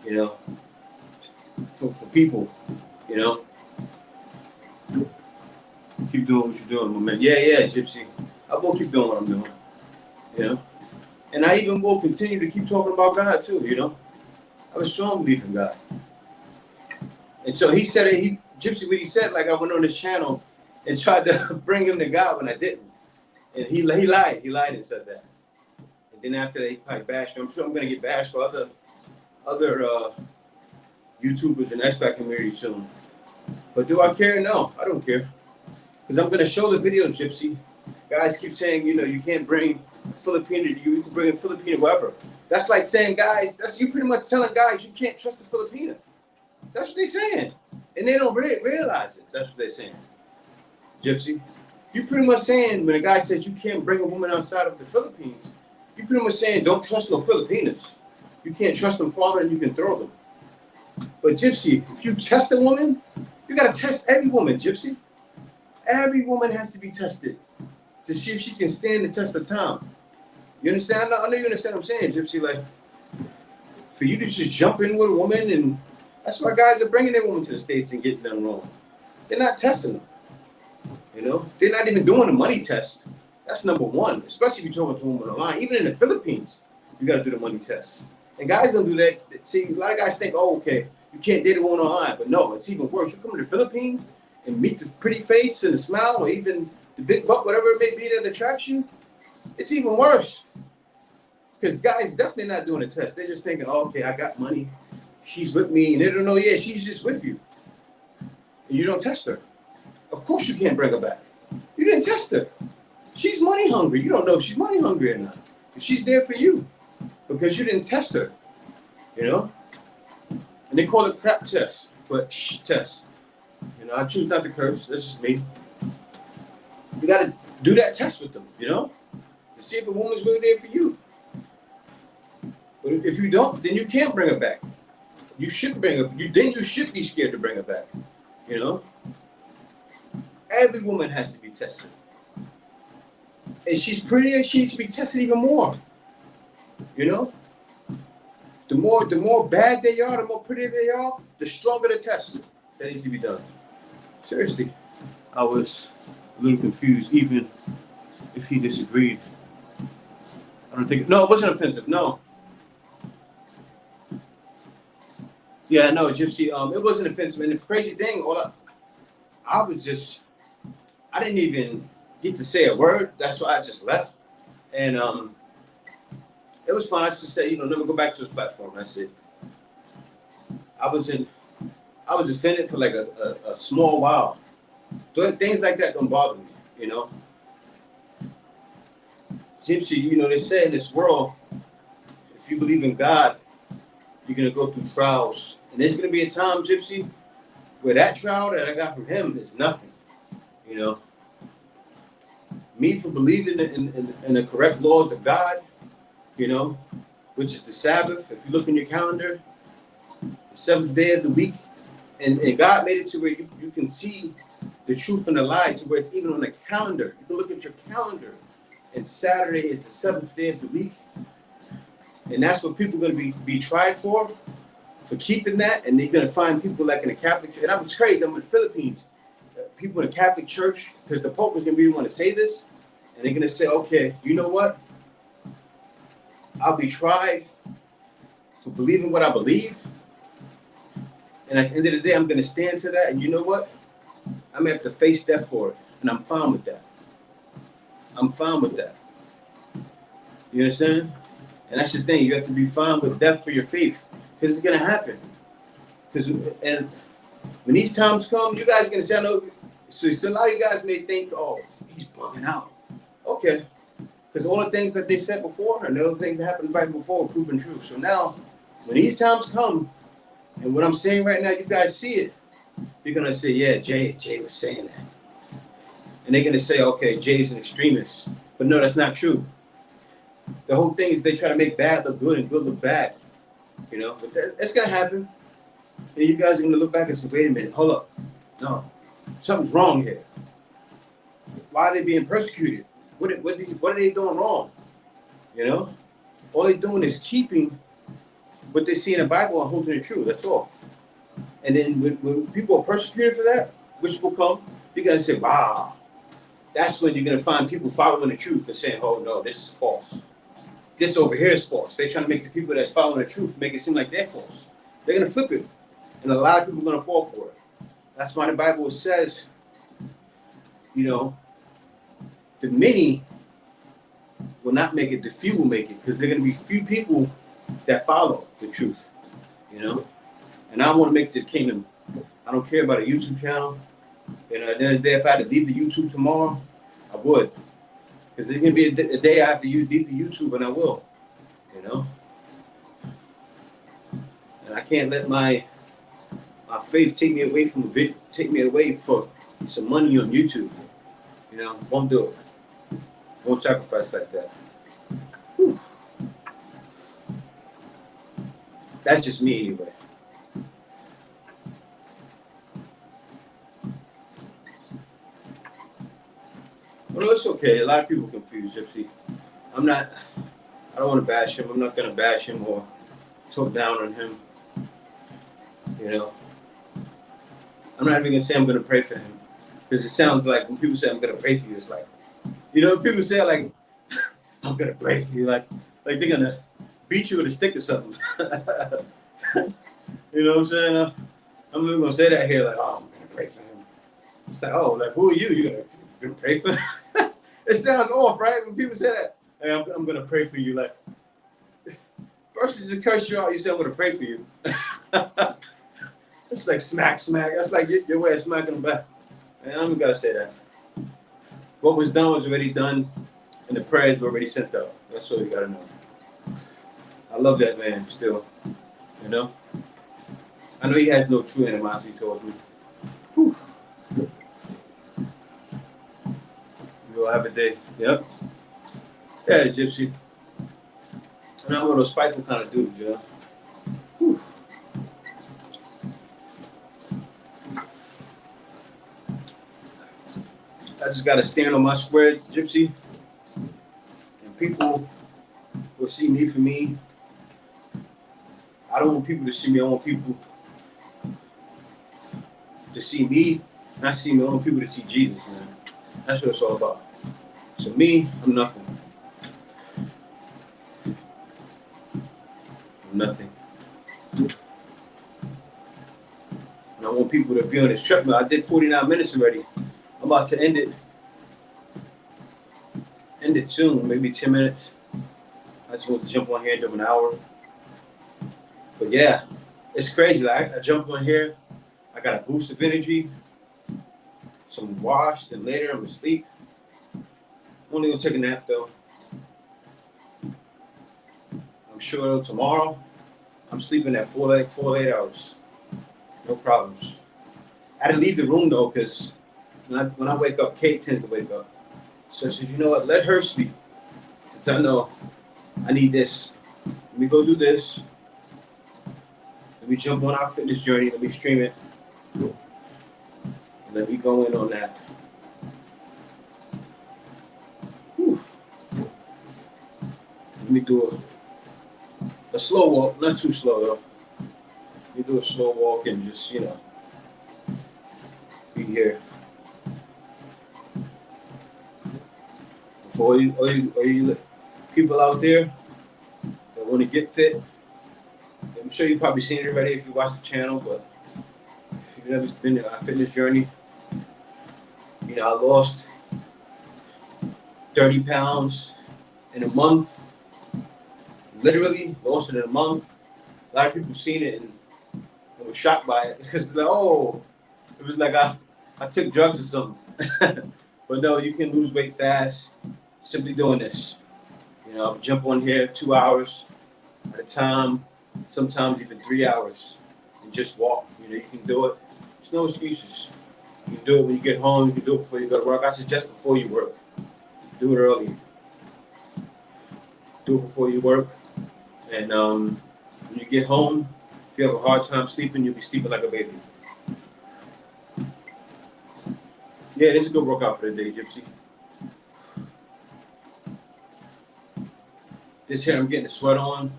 You know, for people, you know. Keep doing what you're doing, my man. Yeah, Gypsy. I will keep doing what I'm doing. You know, and I even will continue to keep talking about God too. You know, I have a strong belief in God. And so he said it. Gypsy, what he said, like I went on his channel and tried to bring him to God when I didn't. And he lied. He lied and said that. And then after that, he probably bashed me. I'm sure I'm going to get bashed by other YouTubers in the Expat Community soon. But do I care? No, I don't care. Because I'm going to show the videos, Gypsy. Guys keep saying, you know, you can't bring Filipino to you. You can bring a Filipino whoever. That's like saying, guys, that's you pretty much telling guys you can't trust a Filipino. That's what they're saying. And they don't realize it. That's what they're saying. Gypsy. You pretty much saying when a guy says you can't bring a woman outside of the Philippines, you pretty much saying don't trust no Filipinos. You can't trust them farther than you can throw them. But Gypsy, if you test a woman, you gotta test every woman, Gypsy. Every woman has to be tested to see if she can stand the test of time. You understand? I know you understand what I'm saying, Gypsy. Like, for you to just jump in with a woman, and that's why guys are bringing their women to the States and getting them wrong. They're not testing them. You know, they're not even doing a money test. That's number one, especially if you're talking to a woman online. Even in the Philippines, you got to do the money test. And guys don't do that. See, a lot of guys think, oh, okay, you can't date a woman online. But no, it's even worse. You come to the Philippines and meet the pretty face and the smile, or even the big butt, whatever it may be that attracts you, it's even worse. Because guys definitely not doing a test. They're just thinking, oh, okay, I got money. She's with me. And they don't know, yeah, she's just with you. And you don't test her. Of course you can't bring her back. You didn't test her. She's money hungry. You don't know if she's money hungry or not. If she's there for you. Because you didn't test her. You know? And they call it crap test. But test. You know, I choose not to curse. That's just me. You got to do that test with them, you know? To see if a woman's really there for you. But if you don't, then you can't bring her back. You shouldn't bring her. Then you should be scared to bring her back. You know? Every woman has to be tested. And she's pretty, she needs to be tested even more. You know? The more bad they are, the more pretty they are, the stronger the test that needs to be done. Seriously, I was a little confused, even if he disagreed. I don't think. No, it wasn't offensive. No. Yeah, no, Gypsy. It wasn't offensive. And the crazy thing, I didn't even get to say a word. That's why I just left. And it was fine. I just said, never go back to this platform. That's it. I was offended for like a small while. Things like that don't bother me, Gypsy, they say in this world, if you believe in God, you're going to go through trials. And there's going to be a time, Gypsy, where that trial that I got from him is nothing, Me for believing in the correct laws of God, which is the Sabbath. If you look in your calendar, the seventh day of the week, and God made it to where you can see the truth and the lie, to where it's even on the calendar. You can look at your calendar, and Saturday is the seventh day of the week. And that's what people are going to be tried for keeping that. And they're going to find people like in the Catholic Church. And I was crazy. I'm in the Philippines. People in the Catholic Church, because the Pope was going to be the one to say this. And they're going to say, okay, you know what? I'll be tried for believing what I believe. And at the end of the day, I'm going to stand to that. And you know what? I'm going to have to face death for it. And I'm fine with that. I'm fine with that. You understand? And that's the thing. You have to be fine with death for your faith. Because it's going to happen. And when these times come, you guys are going to say, I know. So a lot of you guys may think, oh, he's bugging out. Okay. Because all the things that they said before and all the things that happened right before are proven true. So now, when these times come, and what I'm saying right now, you guys see it, you're going to say, yeah, Jay was saying that. And they're going to say, okay, Jay's an extremist. But no, that's not true. The whole thing is they try to make bad look good and good look bad. But that's going to happen. And you guys are going to look back and say, wait a minute, hold up. No, something's wrong here. Why are they being persecuted? What are they doing wrong? All they're doing is keeping what they see in the Bible and holding it true. That's all. And then when people are persecuted for that, which will come, you're going to say, wow. That's when you're going to find people following the truth and saying, oh, no, this is false. This over here is false. They're trying to make the people that's following the truth make it seem like they're false. They're going to flip it. And a lot of people are going to fall for it. That's why the Bible says, the many will not make it, the few will make it. Because there are going to be few people that follow the truth, And I want to make the kingdom. I don't care about a YouTube channel. At the end of the day, if I had to leave the YouTube tomorrow, I would. Because there's going to be a day I have to leave the YouTube, and I will. And I can't let my faith take me away from for some money on YouTube. Won't do it. Won't sacrifice like that. Whew. That's just me anyway. Well, it's okay. A lot of people confuse Gypsy. I don't want to bash him. I'm not going to bash him or talk down on him. I'm not even going to say I'm going to pray for him. Because it sounds like when people say I'm going to pray for you, it's like, people say like, I'm going to pray for you. Like they're going to beat you with a stick or something. You know what I'm saying? I'm not going to say that here like, oh, I'm going to pray for him. It's like, oh, like, who are you? You're going to pray for him? It sounds off, right? When people say that, hey, I'm going to pray for you. Like, first you just curse you out, you say, I'm going to pray for you. It's like smack. That's like your way of smacking them back. And I'm going to say that. What was done was already done, and the prayers were already sent out. That's all you got to know. I love that man still, I know he has no true animosity towards me. Whew. You'll have a day. Yep. Yeah, Gypsy. I'm not one of those spiteful kind of dudes, Whew. I just got to stand on my square, Gypsy. And people will see me for me. don't want people to see me. I want people to see me, not see me. I want people to see Jesus, man. That's what it's all about. So me, I'm nothing. I'm nothing. And I want people to be on this treadmill. I did 49 minutes already. I'm about to end it. End it soon, maybe 10 minutes. I just want to jump on here and do an hour. But yeah, it's crazy. Like, I jump on here. I got a boost of energy. Some wash, and later I'm gonna sleep. I'm only gonna take a nap though. I'm sure tomorrow I'm sleeping at 4 to 8 hours. No problems. I had to leave the room though, because when I wake up, Kate tends to wake up. So I said, you know what, let her sleep. Since I know I need this. Let me go do this. Let me jump on our fitness journey. Let me stream it. And let me go in on that. Whew. Let me do a slow walk, not too slow though. Let me do a slow walk and just, be here. For all you people out there that want to get fit, I'm sure you've probably seen it already if you watch the channel, but if you've never been on a fitness journey, I lost 30 pounds in a month. Literally lost it in a month. A lot of people seen it and were shocked by it because it was like I took drugs or something. But no, you can lose weight fast simply doing this. Jump on here 2 hours at a time, sometimes even 3 hours, and just walk. You can do it. There's no excuses. You can do it when you get home. You can do it before you go to work. I suggest before you work. Do it early. Do it before you work. And when you get home, if you have a hard time sleeping, you'll be sleeping like a baby. Yeah, this is a good workout for the day, Gypsy. This here, I'm getting the sweat on.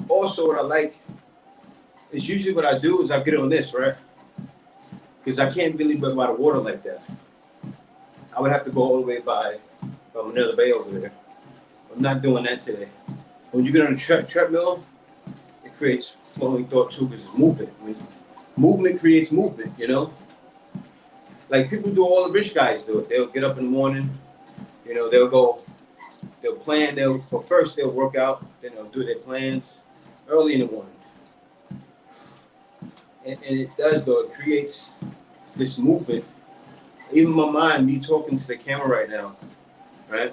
Also what I like is usually what I do is I get on this, right? Because I can't really go by the water like that. I would have to go all the way by Manila Bay over there. I'm not doing that today. When you get on a treadmill, it creates flowing thought too, because it's movement. Movement creates movement, Like people do, all the rich guys do it. They'll get up in the morning, they'll plan, first they'll work out, then they'll do their plans early in the morning. And it does though, it creates this movement. Even my mind, me talking to the camera right now, right?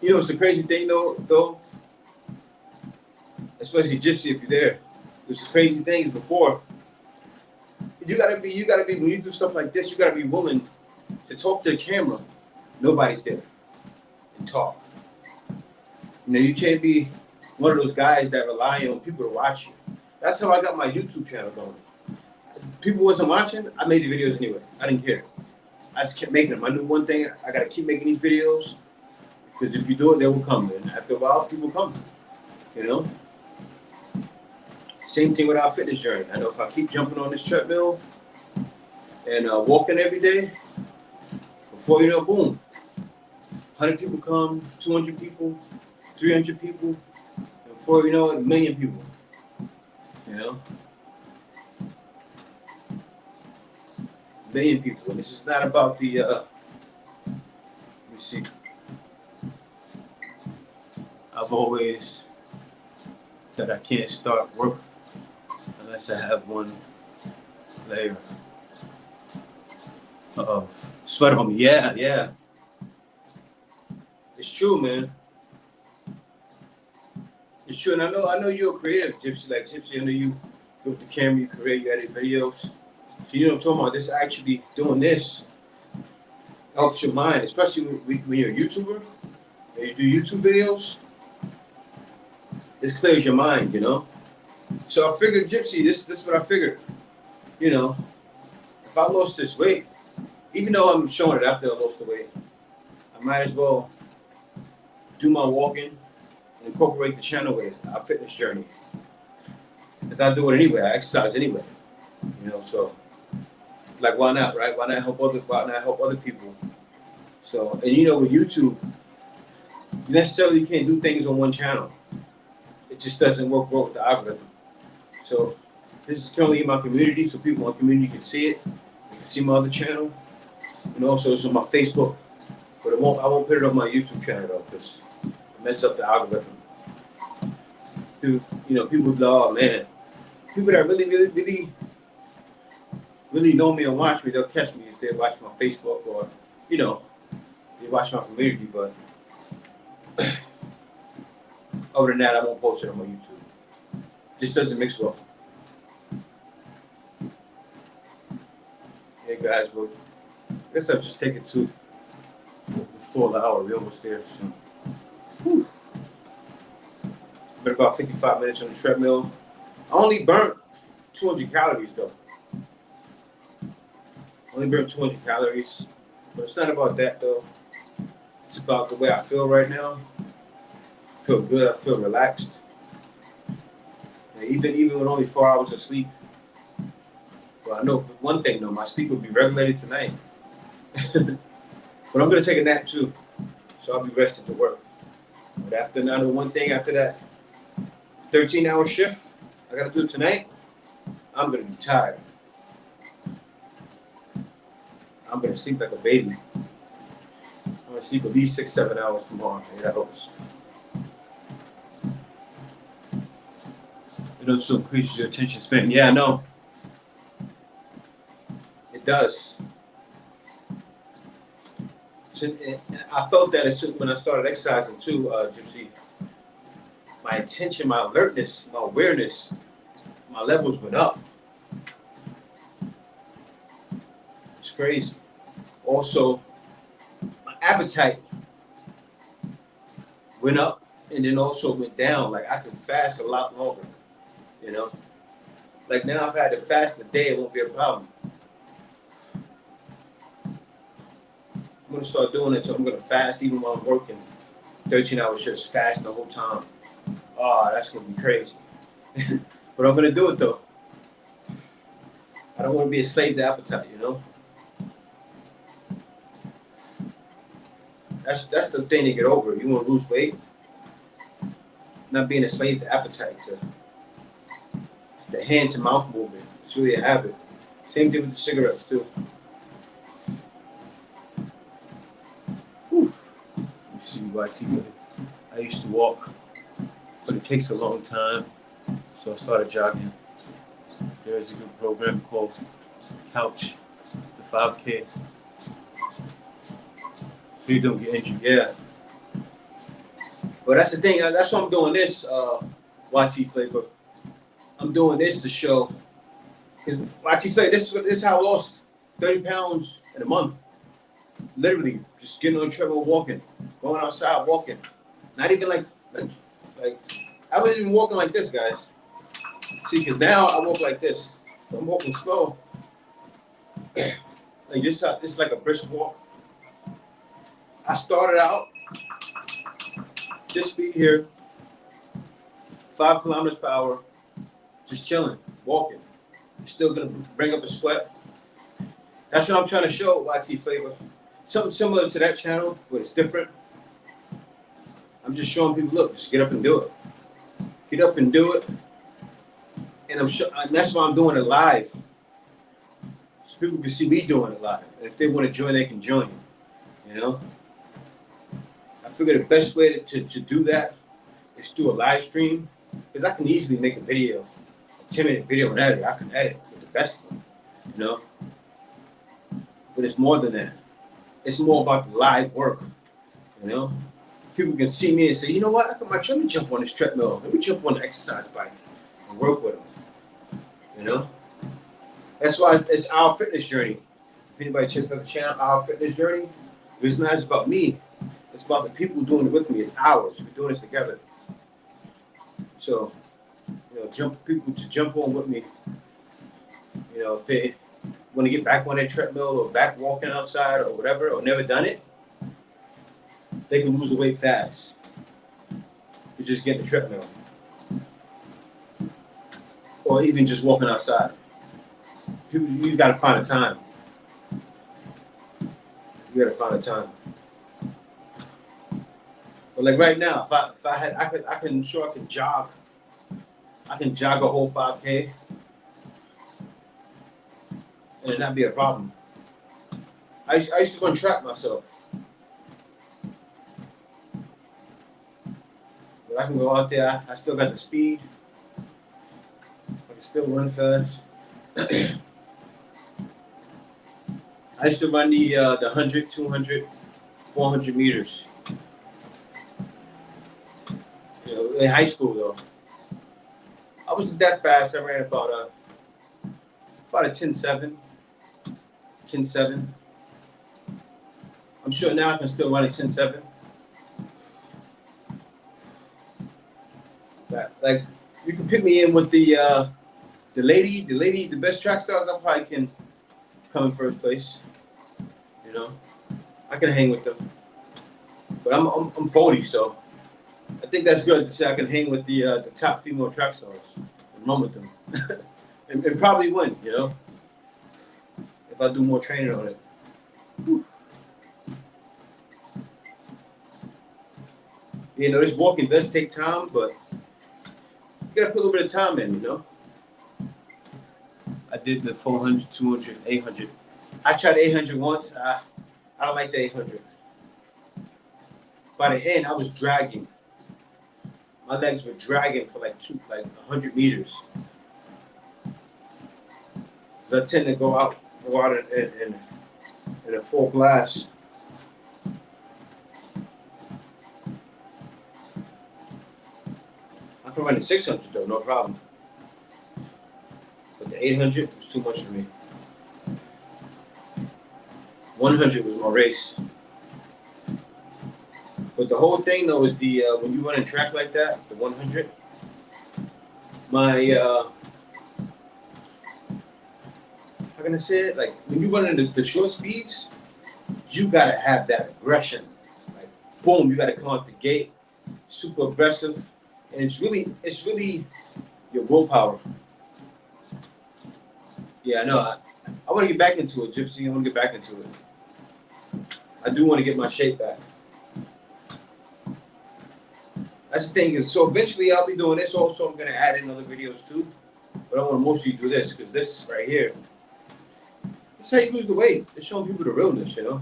It's the crazy thing though, especially Gypsy if you're there. It's the crazy thing is before, you gotta be, when you do stuff like this, you gotta be willing to talk to the camera. Nobody's there. And talk. You can't be one of those guys that rely on people to watch you. That's how I got my YouTube channel going. People wasn't watching, I made the videos anyway. I didn't care. I just kept making them. I knew one thing, I gotta keep making these videos, because if you do it, they will come. And after a while, people come. Same thing with our fitness journey. I know if I keep jumping on this treadmill and walking every day, before you know, boom, 100 people come, 200 people, 300 people, and before you know it, 1 million people. A million people. And this is not about the, let me see. I've always said I can't start work unless I have one layer of sweat on me. Yeah. It's true, man. It's true, and I know you're a creative, Gypsy. Like Gypsy, I know you go with the camera, you create, you edit videos. So you know what I'm talking about. This actually doing this helps your mind, especially when you're a YouTuber and you do YouTube videos. This clears your mind, So I figured, Gypsy, this is what I figured. If I lost this weight, even though I'm showing it after I lost the weight, I might as well do my walking and incorporate the channel with our fitness journey. Because I do it anyway. I exercise anyway. So like, why not, right? Why not help others? Why not help other people? So, and with YouTube, you necessarily can't do things on one channel. It just doesn't work well with the algorithm. So this is currently in my community, so people in my community can see it. You can see my other channel, and also it's on my Facebook. But I won't put it on my YouTube channel though, because it messes up the algorithm. People go, oh man, people that really know me and watch me, they'll catch me if they watch my Facebook or they watch my community. But other than that, I won't post it on my YouTube. Just doesn't mix well. Hey guys, well, I guess I'll just take it to the full hour. We're almost there soon. Whew. Been about 55 minutes on the treadmill. I only burnt 200 calories though. Only burnt 200 calories. But it's not about that though. It's about the way I feel right now. I feel good. I feel relaxed. And even with only 4 hours of sleep. Well, I know for one thing though, my sleep will be regulated tonight. But I'm gonna take a nap too, so I'll be rested to work. But after that 13-hour shift I gotta do tonight, I'm gonna be tired. I'm gonna sleep like a baby. I'm gonna sleep at least 6-7 hours tomorrow. That helps. It also increases your attention span. Yeah, I know. It does. I felt that when I started exercising too, Gypsy. My attention, my alertness, my awareness, my levels went up. It's crazy. Also, my appetite went up and then also went down. Like I can fast a lot longer, Like now if I had to fast a day, it won't be a problem. I'm gonna start doing it, so I'm gonna fast even while I'm working. 13-hour shifts, fast the whole time. Oh, that's gonna be crazy. But I'm gonna do it though. I don't want to be a slave to appetite, That's the thing to get over. You want to lose weight, not being a slave to appetite, to the hand to mouth movement. It's really a habit. Same thing with the cigarettes too. Whew. You see YT. I used to walk, but it takes a long time, so I started jogging. There's a good program called Couch, the 5K. So you don't get injured, yeah. But that's the thing. That's why I'm doing this, YT Flavor. I'm doing this to show, because YT Flavor, this is how I lost 30 pounds in a month. Literally, just getting on the treadmill, walking, going outside, walking. Not even like I wasn't even walking like this, guys. See, because now I walk like this. So I'm walking slow. Like this is like a brisk walk. I started out this speed here, 5 kilometers per hour, just chilling, walking. Still gonna bring up a sweat. That's what I'm trying to show, YT Flavor. Something similar to that channel, but it's different. I'm just showing people, look, just get up and do it. Get up and do it. And that's why I'm doing it live. So people can see me doing it live. And if they want to join, they can join. I figure the best way to do that is through a live stream. Because I can easily make a video, a 10-minute video and edit. I can edit with the best one, But it's more than that. It's more about the live work, People can see me and say, you know what? Let me jump on this treadmill. Let me jump on the exercise bike and work with them. That's why it's our fitness journey. If anybody checks out the channel, our fitness journey, it's not just about me. It's about the people doing it with me. It's ours. We're doing this together. So, people to jump on with me. If they want to get back on their treadmill or back walking outside or whatever, or never done it, they can lose the weight fast. to just get in the treadmill. Or even just walking outside. You gotta find a time. You gotta find a time. But like right now, if I had, I can jog. I can jog a whole 5K, and that'd be a problem. I used to run track myself, but I can go out there. I still got the speed. I can still run fast. I used to run the 100, 200, 400 meters. You know, in high school though. I wasn't that fast. I ran about a 10.7. 10.7. I'm sure now I can still run a 10.7. Like you can pick me in with the best track stars. I probably can come in first place. You know, I can hang with them. But I'm 40, so I think that's good to say I can hang with the top female track stars and run with them, and probably win. You know, if I do more training on it. Whew. You know, this walking does take time, but you gotta put a little bit of time in. You know, I did the 400, 200, 800. I tried 800 once. I don't like the 800. By the end, I was dragging. My legs were dragging for like 100 meters. So I tend to go out in a full glass. I can run the 600 though, no problem. But the 800 was too much for me. 100 was my race. But the whole thing though is the when you run a track like that, the 100. How can I say it? Like when you run into the short speeds, you gotta have that aggression. Like boom, you gotta come out the gate, super aggressive, and it's really your willpower. Yeah, I know. I want to get back into it, Gypsy. I want to get back into it. I do want to get my shape back. That's the thing is, so eventually I'll be doing this also. I'm going to add in other videos too. But I want to mostly do this because this right here, this is how you lose the weight. It's showing people the realness, you know.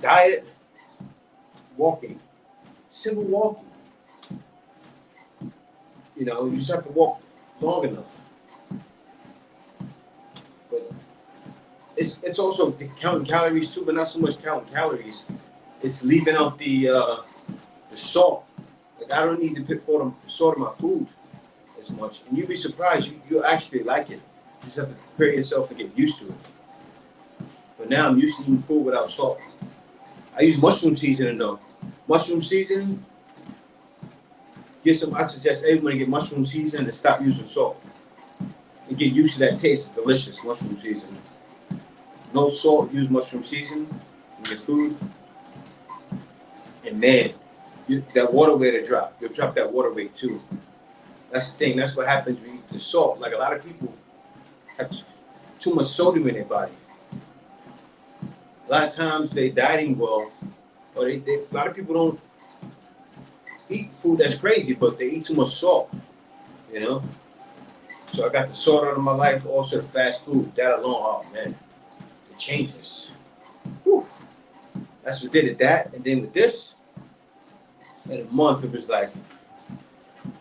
Diet, walking, simple walking. You know, you just have to walk long enough. But it's also counting calories too, but not so much counting calories. It's leaving out the salt. Like I don't need to put salt in my food as much. And you'd be surprised, you'll actually like it. You just have to prepare yourself to get used to it. But now I'm used to eating food without salt. I use mushroom seasoning though. Mushroom seasoning, I suggest everyone to get mushroom seasoning and stop using salt. And get used to that taste. It's delicious, mushroom seasoning. No salt, use mushroom seasoning in your food. And man, that water weight will drop. You'll drop that water weight too. That's the thing. That's what happens when you eat the salt. Like a lot of people have too much sodium in their body. A lot of times they dieting well, or a lot of people don't eat food that's crazy, but they eat too much salt, you know? So I got the salt out of my life, also the fast food. That alone, oh man, it changes. Whew. That's what did it, that. And then with this, in a month, it was like,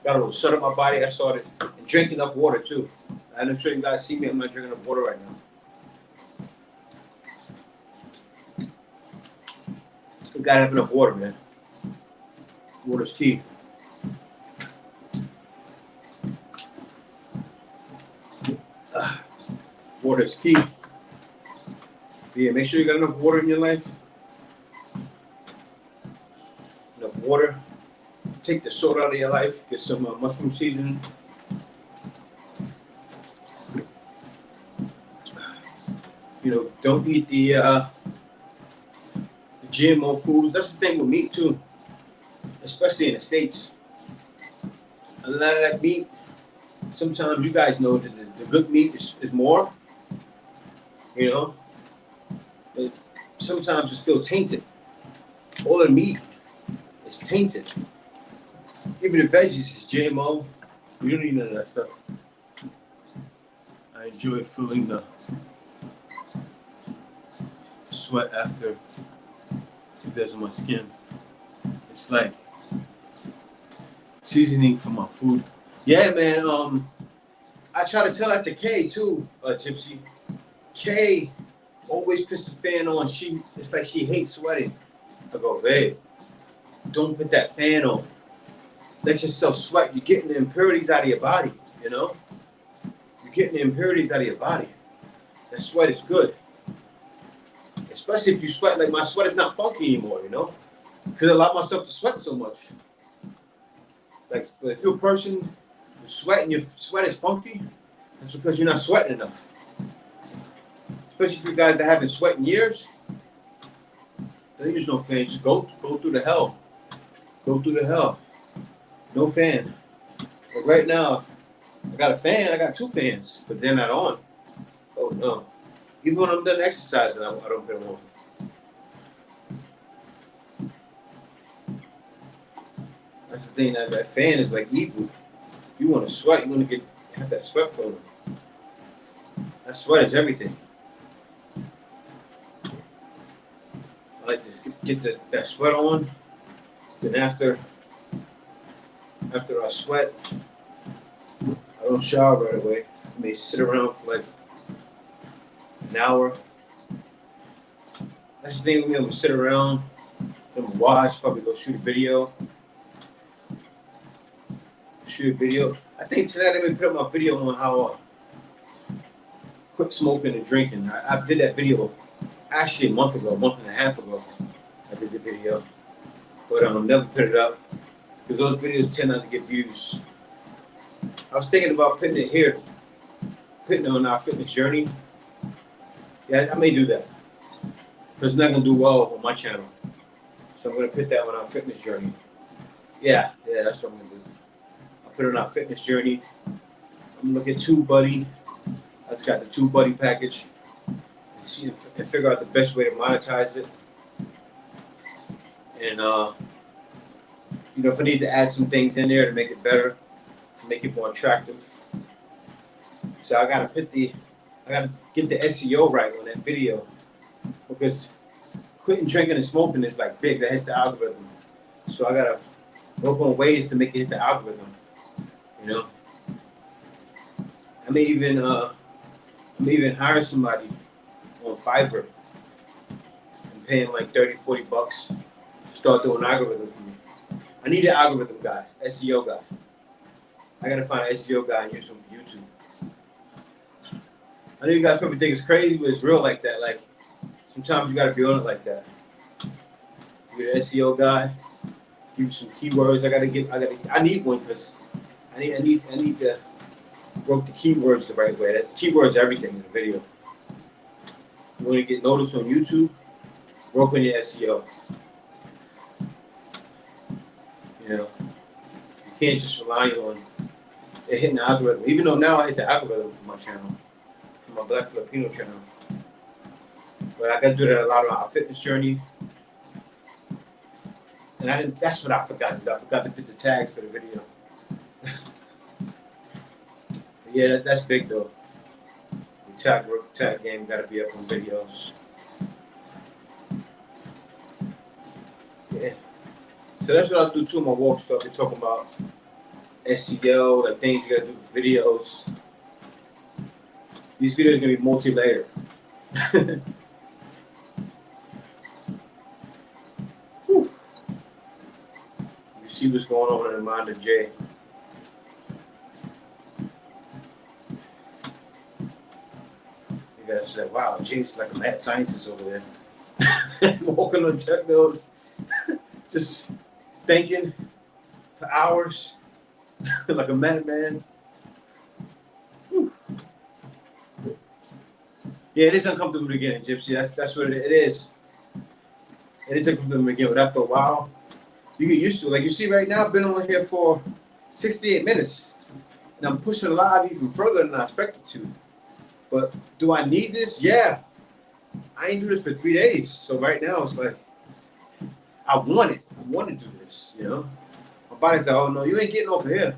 got a little salt in my body. I started drinking enough water too. I'm sure you guys see me, I'm not drinking enough water right now. You gotta have enough water, man. Water's key. Water's key. Yeah, make sure you got enough water in your life. Enough water. Take the salt out of your life. Get some mushroom seasoning. You know, don't eat the GMO foods. That's the thing with meat too. Especially in the States. a lot of that meat, sometimes you guys know that the good meat is more, you know, but sometimes it's still tainted. All the meat is tainted. Even the veggies is GMO. You don't need none of that stuff. I enjoy feeling the sweat after it does on my skin. It's like seasoning for my food. Yeah, man. I try to tell that to Kay too, Gypsy. Kay always puts the fan on. It's like she hates sweating. I go, babe, don't put that fan on. Let yourself sweat. You're getting the impurities out of your body, you know? You're getting the impurities out of your body. That sweat is good. Especially if you sweat, like my sweat is not funky anymore, you know? Because I allow myself to sweat so much. Like, but if you're a person who's sweating, your sweat is funky, that's because you're not sweating enough. Especially for you guys that haven't sweat in years, don't use no fan. Just go through the hell. Go through the hell. No fan. But right now, I got a fan. I got 2 fans, but they're not on. Oh no. Even when I'm done exercising, I don't put them on. That's the thing. That fan is like evil. You want to sweat. You want to have that sweat flowing. That sweat is everything. I like to get that sweat on. Then after I sweat, I don't shower right away. I may sit around for like an hour. That's the thing with me. I'm gonna sit around, I'm gonna watch, probably go shoot a video. I think tonight I'm gonna put up my video on how quit smoking and drinking. I did that video actually a month and a half ago. I did the video, but I'll never put it up because those videos tend not to get views. I was thinking about putting it here, putting it on our fitness journey. Yeah, I may do that because it's not gonna do well on my channel. So I'm gonna put that on our fitness journey. Yeah, that's what I'm gonna do. I'll put it on our fitness journey. I'm gonna look at TubeBuddy. I just got the TubeBuddy package and see and figure out the best way to monetize it. And you know, if I need to add some things in there to make it better, to make it more attractive. So I gotta get the SEO right on that video because quitting drinking and smoking is like big. That hits the algorithm. So I gotta work on ways to make it hit the algorithm. You know, I may even hire somebody on Fiverr and pay him like $30-40 to start doing an algorithm for me. I need an algorithm guy, SEO guy. I gotta find an SEO guy and use him for YouTube. I know you guys probably think it's crazy, but it's real like that. Like sometimes you gotta be on it like that. You're an SEO guy. Give you some keywords. I need one because I need to work the keywords the right way. That keywords everything in the video. You want to get noticed on YouTube? Work on your SEO. You know, you can't just rely on it hitting the algorithm. Even though now I hit the algorithm for my channel, for my Black Filipino channel. But I got to do that a lot on our fitness journey. And that's what I forgot to do. I forgot to put the tags for the video. Yeah, that's big though. The tag game got to be up on videos. Yeah. So that's what I'll do too in my walk stuff. We're talking about SEO, like things you got to do for videos. These videos are going to be multi-layered. You see what's going on in the mind of Jay. You guys say, wow, Jay's like a mad scientist over there. Walking on treadmills, just thinking for hours like a madman. Yeah, it is uncomfortable to get in, Gypsy. That's what it is. It is uncomfortable to get, but after a while, you get used to it. Like you see right now, I've been on here for 68 minutes. And I'm pushing live even further than I expected to. But do I need this? Yeah. I ain't do this for 3 days. So right now it's like, I want it. I want to do this, you know? My body's like, oh no, you ain't getting off of here.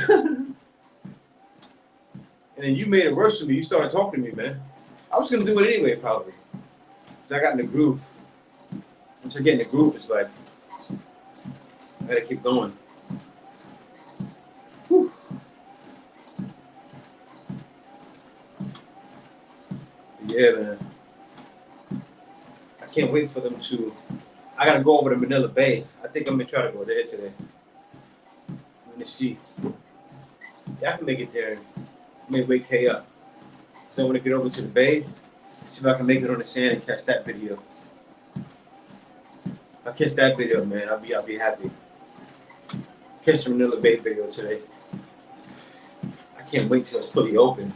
And then you made it worse for me. You started talking to me, man. I was going to do it anyway, probably. Because I got in the groove. Once I get in the groove, it's like, I got to keep going. Whew. Yeah, man. I can't wait for them to. I gotta go over to Manila Bay. I think I'm gonna try to go there today. I'm gonna see. Yeah, I can make it there. I may wake Kay up. So I'm gonna get over to the bay, see if I can make it on the sand and catch that video. If I catch that video, man, I'll be happy. Catch the Manila Bay video today. I can't wait till it's fully open.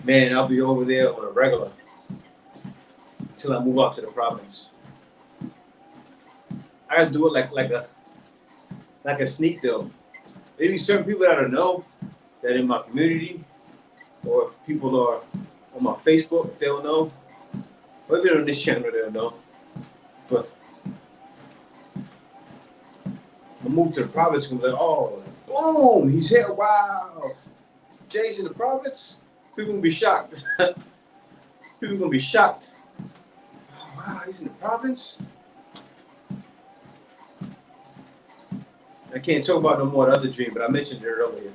Man, I'll be over there on a regular till I move out to the province. I gotta do it like a sneak deal. Maybe certain people that I know that in my community, or if people are on my Facebook, they'll know. Or even on this channel, they'll know. But I moved to the province and was like, oh, boom, he's here, wow. Jay's in the province. People gonna be shocked. People gonna be shocked. Oh, wow, he's in the province. I can't talk about no more the other dream, but I mentioned it earlier.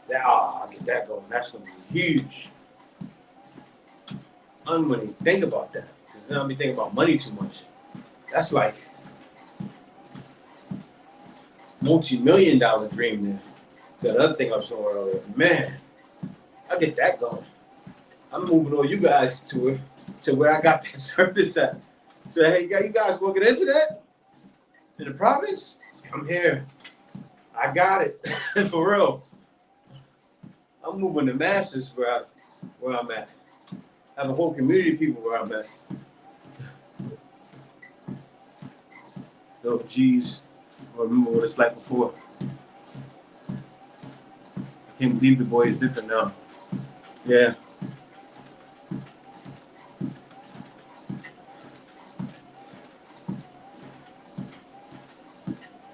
That I'll get that going. That's gonna be huge. I'm gonna think about that because now I'm thinking about money too much. That's like multi-million-dollar dream there. That other thing I was showing earlier, man. I'll get that going. I'm moving all you guys to it, to where I got that service at. So hey, you guys looking into that in the province? I'm here. I got it for real. I'm moving the masses where I'm at. I have a whole community of people where I'm at. Oh, geez. I remember what it's like before. I can't believe the boy is different now. Yeah.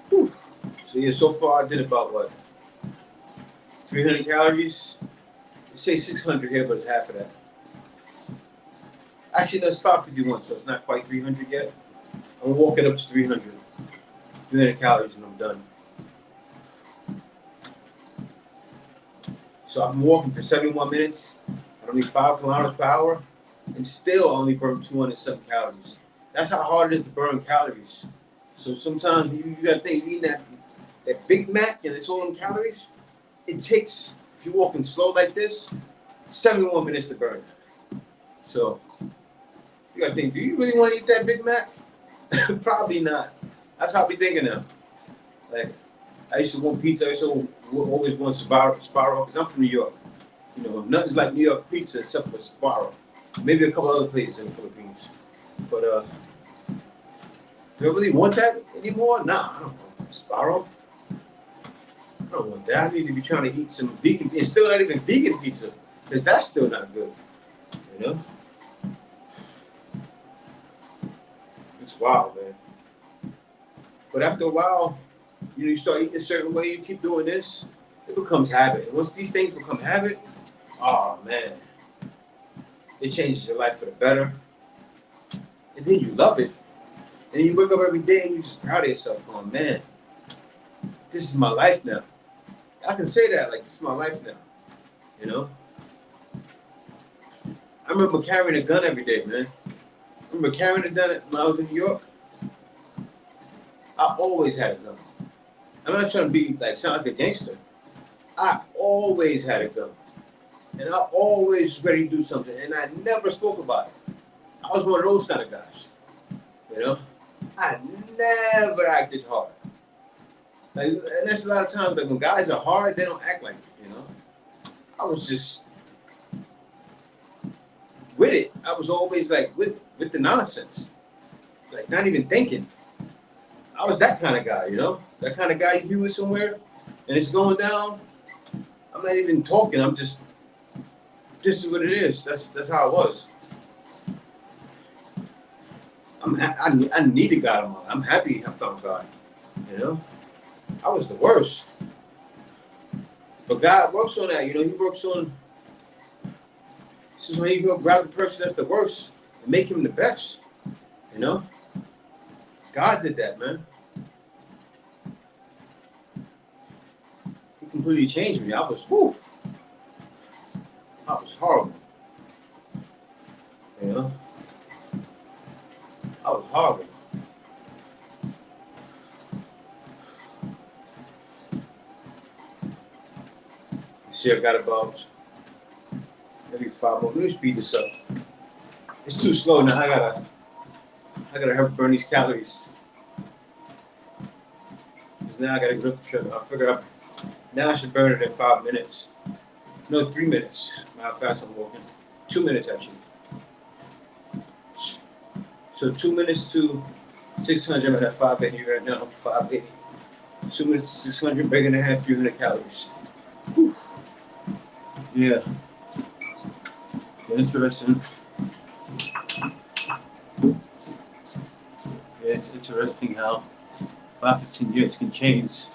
Whew. So yeah, so far I did about what? 300 calories? They say 600 here, but it's half of that. Actually, that's 551, so it's not quite 300 yet. I'm walking up to 300. 300 calories and I'm done. So I've been walking for 71 minutes. I don't need 5 kilometers per hour, and still only burn 207 calories. That's how hard it is to burn calories. So sometimes you gotta think, you eat that Big Mac and it's all in calories. It takes, if you're walking slow like this, 71 minutes to burn. So you gotta think, do you really want to eat that Big Mac? Probably not. That's how I be thinking now. Like, I used to want pizza. I used to always want Sbarro because I'm from New York. You know, nothing's like New York pizza except for Sbarro. Maybe a couple other places in the Philippines. But do I really want that anymore? Nah, I don't want Sbarro. I don't want that. I need to be trying to eat some vegan. It's still not even vegan pizza because that's still not good. You know? It's wild, man. But after a while, you know, you start eating a certain way, you keep doing this, it becomes habit. And once these things become habit, oh man, it changes your life for the better. And then you love it. And you wake up every day and you're just proud of yourself, going, man, this is my life now. I can say that, like, this is my life now. You know? I remember carrying a gun every day, man. I remember carrying a gun when I was in New York. I always had a gun. I'm not trying to be like sound like a gangster. I always had a gun. And I always ready to do something. And I never spoke about it. I was one of those kind of guys. You know? I never acted hard. Like, and that's a lot of times, like when guys are hard, they don't act like it, you know? I was just with it. I was always like with the nonsense. Like not even thinking. I was that kind of guy, you know? That kind of guy you be with somewhere and it's going down, I'm not even talking. I'm just, this is what it is. That's how it was. I needed God in my life. I'm happy I found God. You know, I was the worst, but God works on that. You know, He works on. This is when He go grab the person that's the worst and make him the best. You know, God did that, man. He completely changed me. I was horrible. You know, I was horrible. You see, I got about maybe 5 more. Let me speed this up. It's too slow now. I gotta help burn these calories. Because now I gotta go to the treadmill. I figure out now I should burn it in 5 minutes. No, 3 minutes. How fast I'm walking. 2 minutes actually. So 2 minutes to 600. I'm at 580 right now. 580. 2 minutes to 600. Breaking in half 300 calories. Whew. Yeah. Interesting. Yeah, it's interesting how 5-15 years can change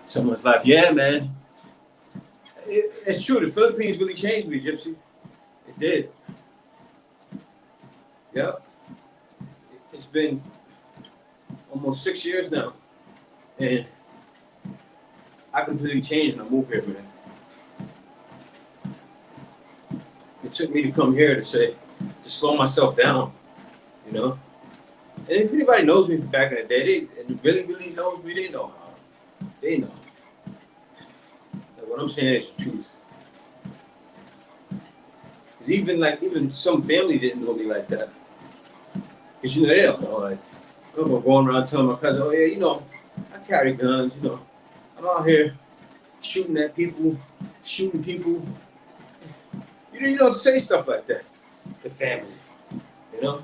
someone's life. Yeah, man. It's true. The Philippines really changed me, Gypsy. It did. Yep. It's been almost 6 years now. And I completely changed when I moved here, man. It took me to come here to slow myself down, you know? And if anybody knows me from back in the day, and really, really knows me, they know how. They know. Like, what I'm saying is the truth. Even some family didn't know me like that. Because, you know, they don't know. Like, I'm going around telling my cousin, oh, yeah, you know, I carry guns, you know. I'm out here shooting at people, shooting people. You don't say stuff like that to family, you know?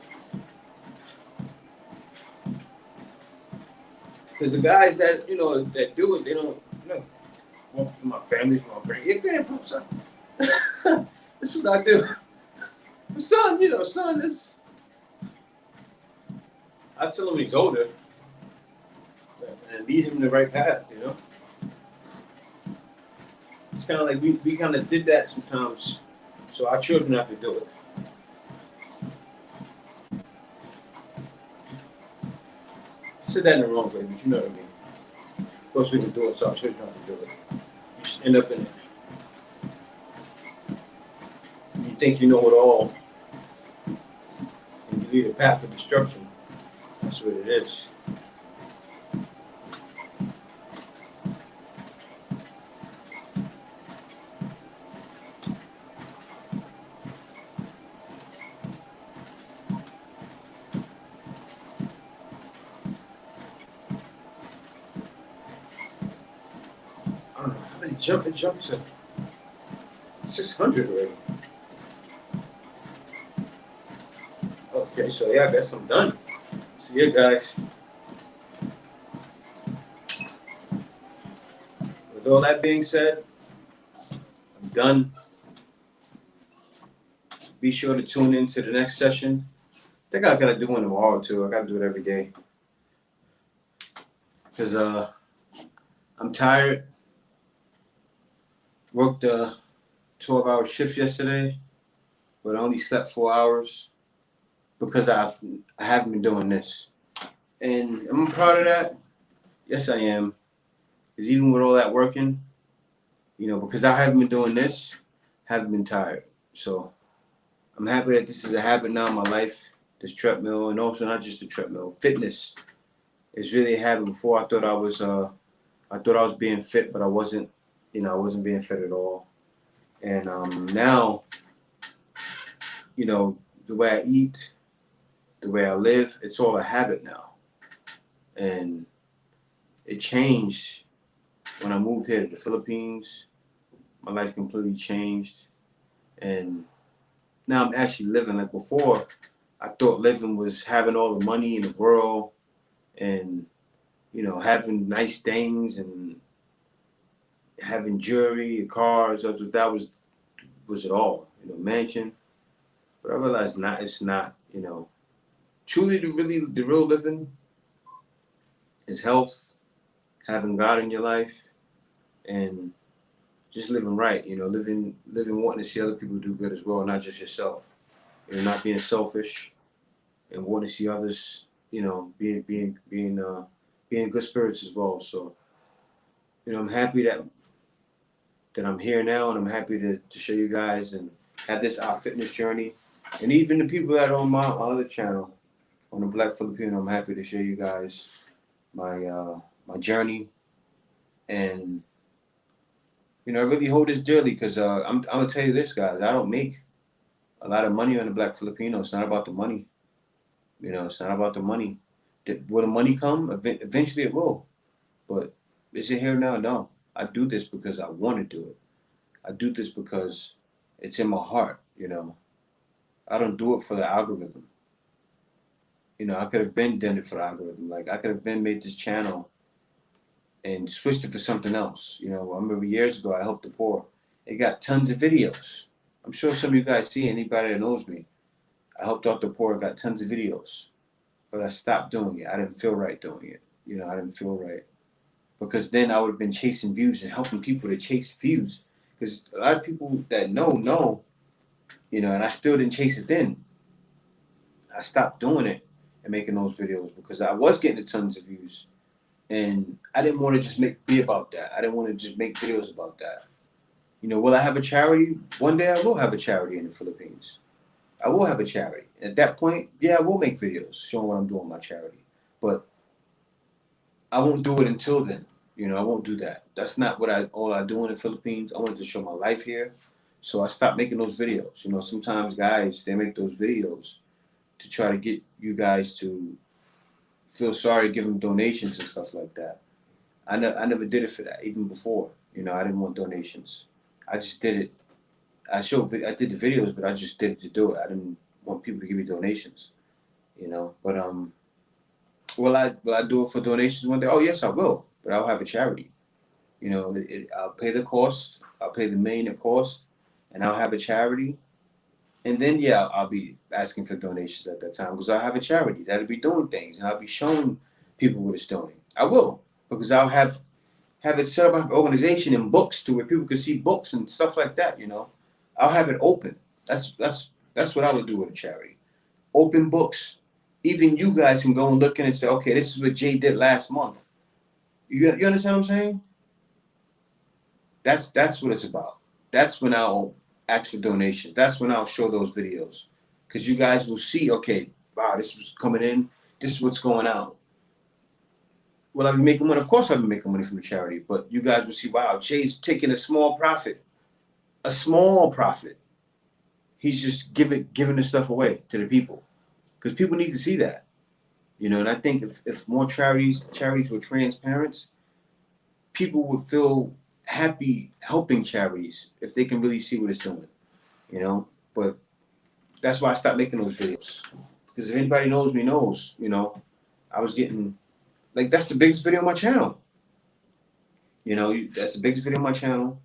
Because the guys that, you know, that do it, they don't, you know, walk to my family, my grand, yeah, grandpa, son. This is what I do. Son, you know, son, this. I tell him he's older and lead him in the right path, you know? It's kind of like we kind of did that sometimes, so our children have to do it. I said that in the wrong way, but you know what I mean. Of course, we can do it, so our children have to do it. You just end up in it. You think you know it all, and you lead a path of destruction. That's what it is. I don't know how many it jumped to 600 already. Okay, so yeah, I guess I'm done. See you guys. With all that being said, I'm done. Be sure to tune in to the next session. I think I gotta do one tomorrow too. I gotta do it every day. Because I'm tired. Worked a 12-hour shift yesterday, but I only slept 4 hours because I haven't been doing this. And am I proud of that? Yes, I am. Because even with all that working, you know, because I haven't been doing this, haven't been tired. So I'm happy that this is a habit now in my life, this treadmill, and also not just the treadmill. Fitness is really a habit. Before I thought I was being fit, but I wasn't. You know, I wasn't being fit at all. And now, you know, the way I eat, the way I live, it's all a habit now. And it changed when I moved here to the Philippines. My life completely changed. And now I'm actually living. Like before, I thought living was having all the money in the world and, you know, having nice things and having jewelry, cars. I thought that was it all, mansion. But I realized it's not, truly the real living is health, having God in your life, and just living right, living wanting to see other people do good as well, not just yourself. Not being selfish and wanting to see others, being good spirits as well. So, I'm happy that I'm here now, and I'm happy to show you guys and have this our fitness journey. And even the people that are on my other channel, on the Black Filipino, I'm happy to show you guys my journey. And I really hold this dearly because I'm gonna tell you this, guys. I don't make a lot of money on the Black Filipino. It's not about the money. It's not about the money. Will the money come? Eventually it will. But is it here now? No. I do this because I want to do it. I do this because it's in my heart. I don't do it for the algorithm. I could have been done it for the algorithm. Like, I could have been made this channel and switched it for something else. I remember years ago I helped the poor. It got tons of videos. I'm sure some of you guys see, anybody that knows me. I helped out the poor, got tons of videos. But I stopped doing it. I didn't feel right doing it. I didn't feel right. Because then I would have been chasing views and helping people to chase views. Because a lot of people that know, and I still didn't chase it then. I stopped doing it and making those videos because I was getting tons of views. And I didn't want to just be about that. I didn't want to just make videos about that. Will I have a charity? One day I will have a charity in the Philippines. I will have a charity. At that point, yeah, I will make videos showing what I'm doing with my charity. But I won't do it until then. I won't do that. That's not all I do in the Philippines. I wanted to show my life here. So I stopped making those videos. Sometimes guys, they make those videos to try to get you guys to feel sorry, give them donations and stuff like that. I never did it for that, even before. I didn't want donations. I just did it. I did the videos, but I just did it to do it. I didn't want people to give me donations. But will I do it for donations one day? Oh yes, I will. But I'll have a charity. I'll pay the cost. I'll pay the main cost, and I'll have a charity. And then yeah, I'll be asking for donations at that time because I'll have a charity that'll be doing things, and I'll be showing people what it's doing. I will, because I'll have it set up, an organization and books to where people can see books and stuff like that. I'll have it open. That's what I would do with a charity. Open books. Even you guys can go and look in and say, okay, this is what Jay did last month. You understand what I'm saying? That's what it's about. That's when I'll ask for donations. That's when I'll show those videos. Because you guys will see, okay, wow, this was coming in. This is what's going out. Will I be making money? Of course I'll be making money from the charity. But you guys will see, wow, Jay's taking a small profit. A small profit. He's just giving the stuff away to the people. Because people need to see that. And I think if more charities were transparent, people would feel happy helping charities if they can really see what it's doing. But that's why I stopped making those videos. Because if anybody knows me knows, I was getting, like, that's the biggest video on my channel. That's the biggest video on my channel.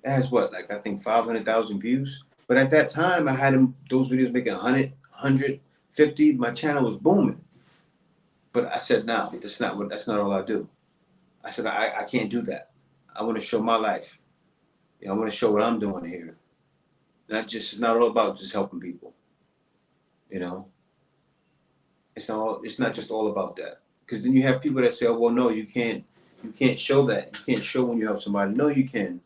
It has what, like, I think 500,000 views. But at that time, I had those videos making 100, 150. My channel was booming. But I said, no, that's not all I do. I said, I can't do that. I want to show my life. I want to show what I'm doing here. It's not all about just helping people. It's not just all about that. Because then you have people that say, oh, well, no, you can't show that. You can't show when you help somebody. No, you can.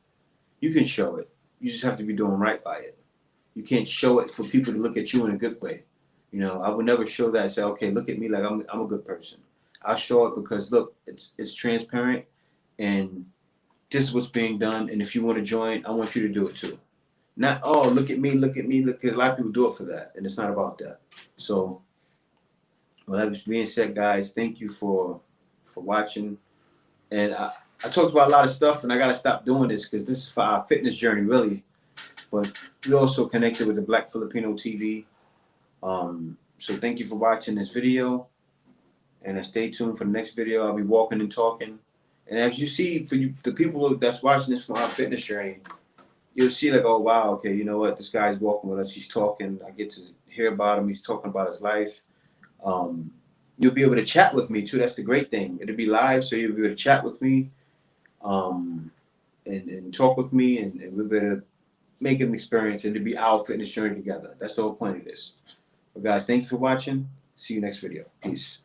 You can show it. You just have to be doing right by it. You can't show it for people to look at you in a good way. I would never show that and say, okay, look at me like I'm a good person. I'll show it because, look, it's transparent, and this is what's being done. And if you want to join, I want you to do it too. Not, oh, look at me. A lot of people do it for that, and it's not about that. So, well, that being said, guys, thank you for watching. And I talked about a lot of stuff, and I got to stop doing this because this is for our fitness journey, really. But we also connected with the Black Filipino TV. So thank you for watching this video, and stay tuned for the next video. I'll be walking and talking, And as you see, for you, the people that's watching this from our fitness journey, you'll see like, oh wow, okay, you know what? This guy's walking with us. He's talking. I get to hear about him. He's talking about his life. You'll be able to chat with me too. That's the great thing. It'll be live, so you'll be able to chat with me, and talk with me, and we'll be able to make an experience and to be our fitness journey together. That's the whole point of this. But guys, thank you for watching. See you next video. Peace.